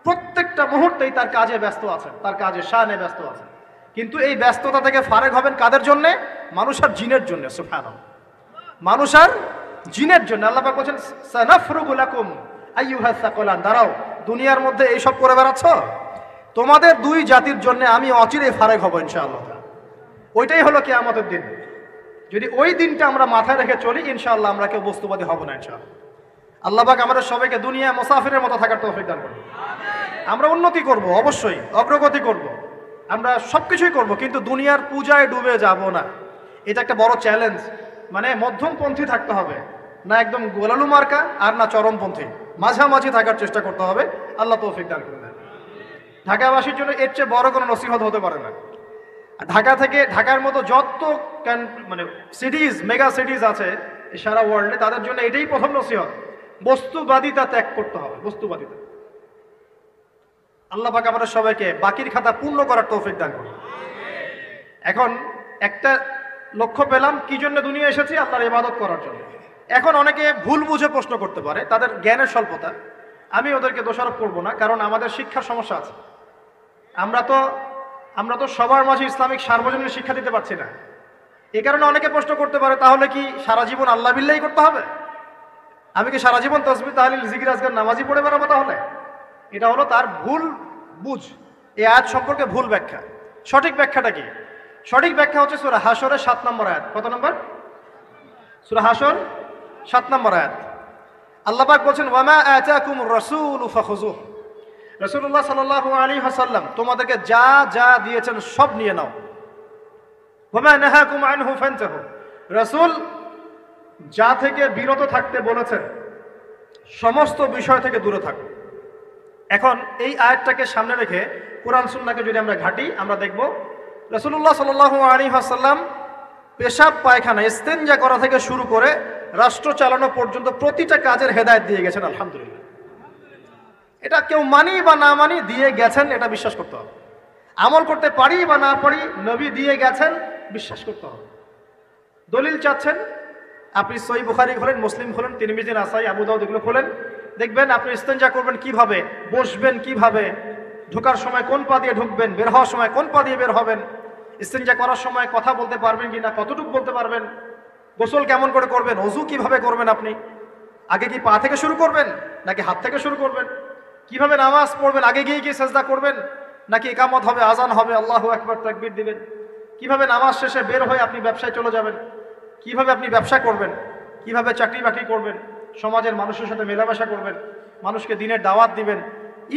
S1: প্রত্যেকটা মুহূর্তেই তার কাজে ব্যস্ত আছেন, তার কাজে শানে ব্যস্ত আছেন। কিন্তু এই ব্যস্ততা থেকে ফারেক হবেন কাদের জন্য? মানুষ আর জিনের জন্য। সুবহানাল্লাহ, মানুষ আর জিনের জন্য। আল্লাহ পাক বলেন সানাফরুগু লাকুম আইয়ুহাস সাকলান। দাঁড়াও, দুনিয়ার মধ্যে এইসব করে বেড়াচ্ছ, তোমাদের দুই জাতির জন্য আমি অচিরেই ফারেক হব ইনশাআল্লাহ। ওইটাই হলো কিয়ামতের দিন। যদি ওই দিনটা আমরা মাথায় রেখে চলি, ইনশাআল্লাহ আমরা কেউ বস্তুবাদী হব না ইনশাআল্লাহ। আল্লাহ পাক আমাদের সবাইকে দুনিয়া মুসাফিরের মতো থাকার তৌফিক দান করুন। আমরা উন্নতি করব, অবশ্যই অগ্রগতি করব। আমরা সব কিছুই করবো, কিন্তু দুনিয়ার পূজায় ডুবে যাব না। এটা একটা বড় চ্যালেঞ্জ। মানে মধ্যমপন্থী থাকতে হবে, না একদম গোলালু মার্কা আর না চরমপন্থী, মাঝামাঝি থাকার চেষ্টা করতে হবে। আল্লাহ তৌফিক দান করুন। ঢাকাবাসীর জন্য এর চেয়ে বড় কোনো নসিহত হতে পারে না। ঢাকা থেকে, ঢাকার মতো যত মানে সিটিজ, মেগা সিটিজ আছে সারা ওয়ার্ল্ডে, তাদের জন্য এটাই প্রথম নসিহত, বস্তুবাদিতা ত্যাগ করতে হবে। বস্তুবাদিতা। আল্লাহ পাক আমাদের সবাইকে বাকির খাতা পূর্ণ করার তৌফিক দান করুন। এখন একটা লক্ষ্য পেলাম, কি জন্য দুনিয়া এসেছি? আল্লাহর ইবাদত করার জন্য। এখন অনেকে ভুল বুঝে প্রশ্ন করতে পারে, তাদের জ্ঞানের স্বল্পতা। আমি ওদেরকে দোষারোপ করব না, কারণ আমাদের শিক্ষার সমস্যা আছে। আমরা তো সবার মাঝে ইসলামিক সার্বজনীন শিক্ষা দিতে পারছি না। এই কারণে অনেকে প্রশ্ন করতে পারে, তাহলে কি সারা জীবন আল্লাহ বিল্লাহি করতে হবে? আমি কি সারা জীবন তাসবিহ তাহলিল জিকির আজকার নামাজি পড়ে বেড়াবো? তাহলে এটা হলো তার ভুল বুঝ। এই আয়াত সম্পর্কে ভুল ব্যাখ্যা। সঠিক ব্যাখ্যাটা কি? সঠিক ব্যাখ্যা হচ্ছে সূরা হাশরের 7 নম্বর আয়াত। কত নম্বর? সূরা হাশর 7 নম্বর আয়াত। আল্লাহ পাক বলেন, ওয়ামা আতাকুমুর রাসূলু ফাখুযুহ। রাসূলুল্লাহ সাল্লাল্লাহু আলাইহি ওয়াসাল্লাম তোমাদেরকে যা যা দিয়েছেন সব নিয়ে নাও। ওয়ামা নাহাকুম আনহু ফান্তাহু। রাসূল যা থেকে বিরত থাকতে বলেছেন সমস্ত বিষয় থেকে দূরে থাকো। এখন এই আয়াতটাকে সামনে রেখে কোরআন সুন্নাহকে যদি আমরা ঘাঁটি, আমরা দেখব রাসূলুল্লাহ সাল্লাল্লাহু আলাইহি ওয়াসাল্লাম পেশাব পায়খানা ইস্তেনজা করা থেকে শুরু করে রাষ্ট্র চালানো পর্যন্ত প্রতিটা কাজের হেদায়েত দিয়ে গেছেন। আলহামদুলিল্লাহ। এটা কেউ মানি বা না মানি, দিয়ে গেছেন, এটা বিশ্বাস করতে হবে। আমল করতে পারি বা না পারি, নবী দিয়ে গেছেন, বিশ্বাস করতে হবে। দলিল চাচ্ছেন, আপনি সহিহ বুখারী খোলেন, মুসলিম খোলেন, তিরমিজি, নাসাই, আবু দাউদ এগুলো খোলেন, দেখবেন আপনি ইস্তেনজা করবেন কিভাবে, বসবেন কিভাবে, ঢোকার সময় কোন পা দিয়ে ঢুকবেন, বের হওয়ার সময় কোন পা দিয়ে বের হবেন, ইস্তেনজা করার সময় কথা বলতে পারবেন কিনা, কতটুকু বলতে পারবেন, গোসল কেমন করে করবেন, ওযু কিভাবে করবেন, আপনি আগে কি পা থেকে শুরু করবেন নাকি হাত থেকে শুরু করবেন, কিভাবে নামাজ পড়বেন, আগে গিয়ে গিয়ে সেজদা করবেন নাকি ইকামত হবে, আজান হবে, আল্লাহু আকবার তাকবীর দিবেন, কিভাবে নামাজ শেষে বের হয়ে আপনি ব্যবসায় চলে যাবেন, কিভাবে আপনি ব্যবসা করবেন, কিভাবে চাকরি বাকরি করবেন, সমাজের মানুষের সাথে মেলামেশা করবেন, মানুষকে দিনের দাওয়াত দিবেন,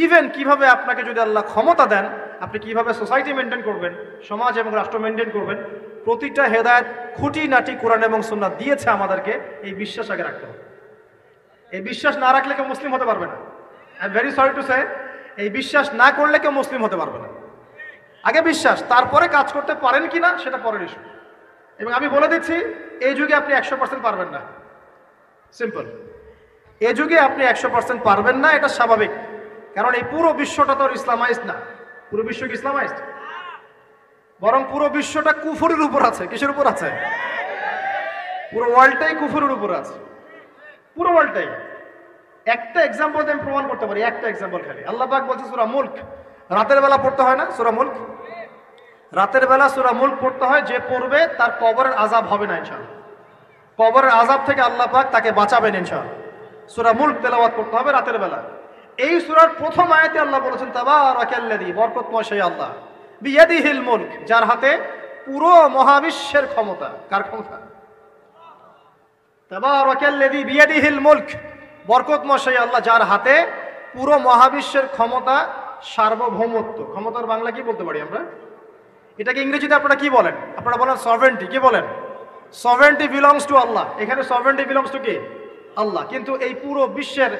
S1: ইভেন কিভাবে আপনাকে যদি আল্লাহ ক্ষমতা দেন আপনি কিভাবে সোসাইটি মেনটেন করবেন, সমাজ এবং রাষ্ট্র মেনটেন করবেন, প্রতিটা হেদায়েত খুঁটিনাটি কোরআন এবং সুন্নাহ দিয়েছে আমাদেরকে। এই বিশ্বাস আগে রাখতে হবে। এই বিশ্বাস না রাখলে কেউ মুসলিম হতে পারবে না। I am very sorry to say, এই বিশ্বাস না করলে কেউ মুসলিম হতে পারবে না। আগে বিশ্বাস, তারপরে কাজ করতে পারেন কিনা সেটা পরের ইস্যু। এবং আমি বলে দিচ্ছি, এই যুগে আপনি 100% পারবেন না। সিম্পল, এই যুগে আপনি 100% পারবেন না, এটা স্বাভাবিক। কারণ এই পুরো বিশ্বটা তো ইসলামাইজড না। পুরো বিশ্ব কি ইসলামাইজড? বরং পুরো বিশ্বটা কুফরের উপর আছে। কিসের উপর আছে? পুরো ওয়ার্ল্ডটাই কুফরের উপর আছে, পুরো ওয়ার্ল্ডটাই। একটা এক্সাম্পল দিয়ে আমি প্রমাণ করতে পারি, একটা এক্সাম্পল খালি। আল্লাহ পাক বলছে সূরা মুলক, রাতের বেলা পড়তে হয় না সূরা মুলক? রাতের বেলা সূরা মুলক পড়তে হয়, যে পড়বে তার কবরের আযাব হবে না ইনশাআল্লাহ। কবরের আযাব থেকে আল্লাহ পাক তাকে বাঁচাবেন ইনশাআল্লাহ। সূরা মুলক তেলাওয়াত করতে হবে রাতের বেলা। এই সূরার প্রথম আয়াতে আল্লাহ বলেছেন, তাবারাকাল্লাযী, বরকতময় সেই আল্লাহ, বিয়াদিহিল মুলক, যার হাতে পুরো মহাবিশ্বের ক্ষমতা। কার ক্ষমতা? তাবারাকাল্লাযী বিয়াদিহিল মুলক, বরকতময় সেই আল্লাহ যার হাতে পুরো মহাবিশ্বের ক্ষমতা, সার্বভৌমত্ব। ক্ষমতার বাংলা কি বলতে পারি আমরা? এটাকে ইংরেজিতে আপনারা কি বলেন? আপনারা বলেন সভারেন্টি। কি বলেন? সভারেন্টি বিলংস টু আল্লাহ। এখানে সভারেন্টি বিলংস টু কে? আল্লাহ। কিন্তু এই পুরো বিশ্বের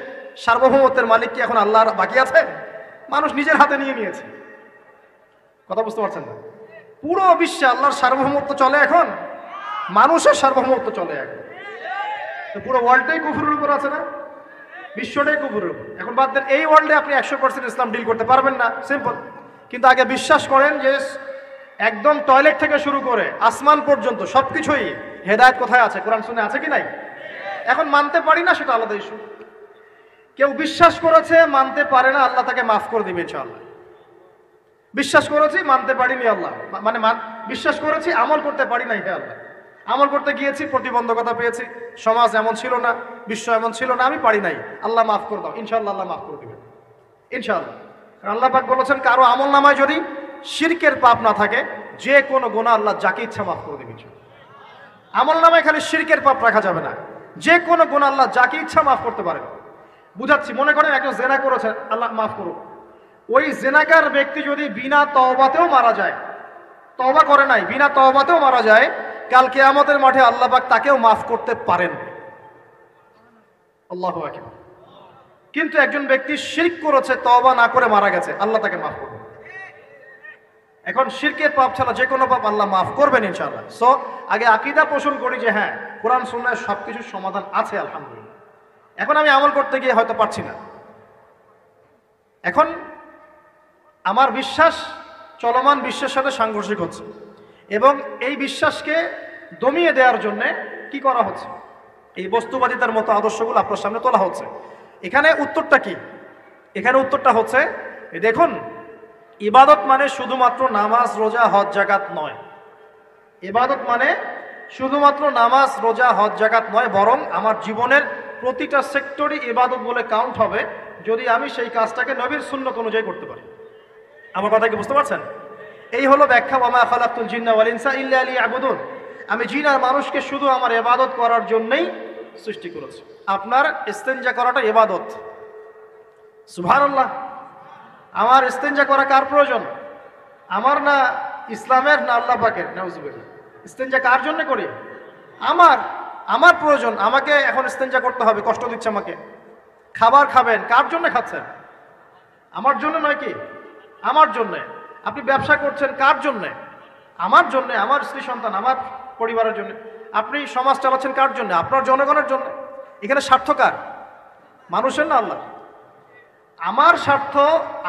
S1: সার্বভৌমত্বের মালিক কি এখন আল্লাহর বাকি আছে? মানুষ নিজের হাতে নিয়ে নিয়েছে। কথা বুঝতে পারছেন না? পুরো বিশ্বে আল্লাহর সার্বভৌমত্ব চলে এখন, মানুষের সার্বভৌমত্ব চলে এখন। তো পুরো ওয়ার্ল্ডটাই কুফরের উপর আছে না? বিশ্বটাই কুফরের উপর। এখন বাদ দেন, এই ওয়ার্ল্ডে আপনি 100% ইসলাম ডিল করতে পারবেন না, সিম্পল। কিন্তু আগে বিশ্বাস করেন যে একদম টয়লেট থেকে শুরু করে আসমান পর্যন্ত সবকিছুই হেদায়েত কোথায় আছে, কোরআন শুনে আছে কি নাই? এখন মানতে পারি না, সেটা আলাদা ইস্যু। কেউ বিশ্বাস করেছে, মানতে পারে না, আল্লাহ তাকে মাফ করে দিবে ইনশাআল্লাহ। বিশ্বাস করেছি, মানতে পারিনি, আল্লাহ মানে বিশ্বাস করেছি, আমল করতে পারি নাই, হে আল্লাহ আমল করতে গিয়েছি, প্রতিবন্ধকতা পেয়েছি, সমাজ এমন ছিল না, বিশ্ব এমন ছিল না, আমি পারি নাই, আল্লাহ মাফ করে দাও। ইনশাআল্লাহ আল্লাহ মাফ করে দিবেন ইনশাআল্লাহ। আল্লাহ পাক বলেছেন, কারো আমল নামায় যদি শিরকের পাপ না থাকে, যে কোনো গুনাহ আল্লাহ যাকে ইচ্ছা মাফ করে দিবেন। আমল নামায় খালি শিরকের পাপ রাখা যাবে না, যে কোনো গুনাহ আল্লাহ যাকে ইচ্ছা মাফ করতে পারেন। বুঝাচ্ছি, মনে করেন একজন জেনা করেছে, আল্লাহ মাফ করুক, ওই জেনাকার ব্যক্তি যদি বিনা তওবাতেও মারা যায়, তওবা করে নাই, বিনা তওবাতেও মারা যায়, কাল কিয়ামতের মাঠে আল্লাহ পাক তাকেও মাফ করতে পারেন। আল্লাহু আকবার। কিন্তু একজন ব্যক্তি শিরক করেছে, তওবা না করে মারা গেছে, আল্লাহ তাকে মাফ করবে। এখন শিরকের পাপ ছাড়া যে কোনো পাপ আল্লাহ মাফ করবেন ইনশাআল্লাহ। সো আগে আকীদা পোষণ করি যে হ্যাঁ, কোরআন সুন্নাহয় সবকিছুর সমাধান আছে আলহামদুলিল্লাহ। এখন আমি আমল করতে গিয়ে হয়তো পারছি না। এখন আমার বিশ্বাস চলমান বিশ্বের সাথে সাংঘর্ষিক হচ্ছে, এবং এই বিশ্বাসকে দমিয়ে দেওয়ার জন্য কি করা হচ্ছে, এই বস্তুবাদিতার মতো আদর্শগুলো আপনার সামনে তোলা হচ্ছে। এখানে উত্তরটা কি? এখানে উত্তরটা হচ্ছে, দেখুন, ইবাদত মানে শুধুমাত্র নামাজ, রোজা, হজ, যাকাত নয়। ইবাদত মানে শুধুমাত্র নামাজ, রোজা, হজ, যাকাত নয়, বরং আমার জীবনের প্রতিটা সেক্টরই ইবাদত বলে কাউন্ট হবে যদি আমি সেই কাজটাকে নবীর সুন্নাত অনুযায়ী করতে পারি। আমার কথা কি বুঝতে পারছেন? এই হলো ব্যাখ্যা, ওয়া মা খালাকতুল জিন্না ওয়াল ইনসা ইল্লা লিয়াবুদুন। আমি জিন আর মানুষকে শুধু আমার ইবাদত করার জন্যই সৃষ্টি করেছি। আপনার ইস্তেনজা করাটা ইবাদত। সুবহানাল্লাহ। আমার ইস্তেনজা করা কার প্রয়োজন? আমার না ইসলামের, না আল্লাহ পাকের? নাউজুবিল্লাহ। ইস্তেনজা কার জন্য করি? আমার প্রয়োজন। আমাকে এখন ইস্তেনজা করতে হবে, কষ্ট দিচ্ছে আমাকে। খাবার খাবেন, কার জন্য খাচ্ছেন? আমার জন্য নয় কি? আমার জন্যে। আপনি ব্যবসা করছেন, কার জন্যে? আমার জন্যে, আমার স্ত্রী সন্তান, আমার পরিবারের জন্য। আপনি সমাজ চালাচ্ছেন কার জন্য? আপনার জনগণের জন্য। এখানে স্বার্থ কার? মানুষের না আল্লাহ? আমার স্বার্থ,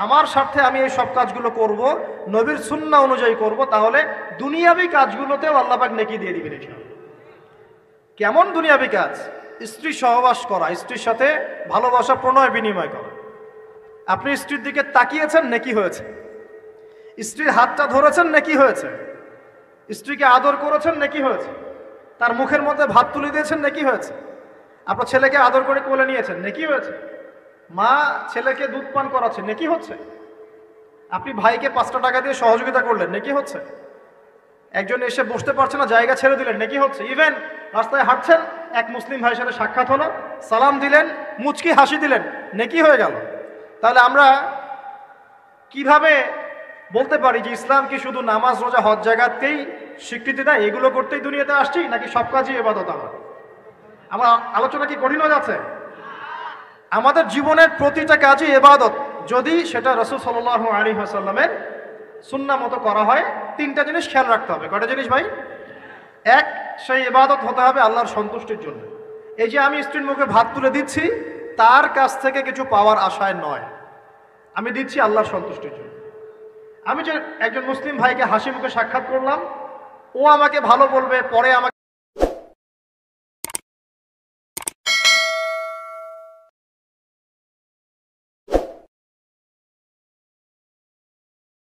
S1: আমার স্বার্থে আমি এই সব কাজগুলো করব, নবীর সুন্নাহ অনুযায়ী করব, তাহলে দুনিয়াবি কাজগুলোতেও আল্লাহ পাক নেকি দিয়ে দিবেন ইনশাআল্লাহ। কেমন দুনিয়াবি কাজ? স্ত্রী সহবাস করা, স্ত্রীর সাথে ভালোবাসা, প্রণয় বিনিময় করা। আপনি স্ত্রীর দিকে তাকিয়েছেন, নেকি হয়েছে। স্ত্রীর হাতটা ধরেছেন, নেকি হয়েছে। স্ত্রীকে আদর করেছেন, নেকি হয়েছে। তার মুখের মধ্যে ভাত তুলে দিয়েছেন, নেকি হয়েছে। আপনার ছেলেকে আদর করে কোলে নিয়েছেন, নেকি হয়েছে। মা ছেলেকে দুধ পান করাচ্ছে, নেকি হচ্ছে। আপনি ভাইকে 5টা টাকা দিয়ে সহযোগিতা করলেন, নেকি হচ্ছে। একজন এসে বসতে পারছে না, জায়গা ছেড়ে দিলেন, নেকি হচ্ছে। ইভেন রাস্তায় হাঁটছেন, এক মুসলিম ভাইয়ের সাথে সাক্ষাৎ হলো, সালাম দিলেন, মুচকি হাসি দিলেন, নেকি হয়ে গেল। তাহলে আমরা কিভাবে বলতে পারি যে ইসলাম কি শুধু নামাজ, রোজা, হজ, যাকাতকেই স্বীকৃতি দেয়, এগুলো করতেই দুনিয়াতে আসছি, নাকি সব কাজই ইবাদত? আমার আলোচনা কি কঠিন হয়ে যাচ্ছে? আমাদের জীবনের প্রতিটা কাজই ইবাদত, যদি সেটা রাসূল সাল্লাল্লাহু আলাইহি ওয়াসাল্লামের সুন্নাহ মতো করা হয়। 3টা জিনিস খেয়াল রাখতে হবে। কয়টা জিনিস ভাই? এক, সেই ইবাদত হতে হবে আল্লাহর সন্তুষ্টির জন্য। এই যে আমি স্ত্রীর মুখে ভাত তুলে দিচ্ছি, তার কাছ থেকে কিছু পাওয়ার আশায় নয়, আমি দিচ্ছি আল্লাহর সন্তুষ্টির জন্য। আমি যে একজন মুসলিম ভাইকে হাসি মুখে সাক্ষাৎ করলাম, ও আমাকে ভালো বলবে, পরে আমাকে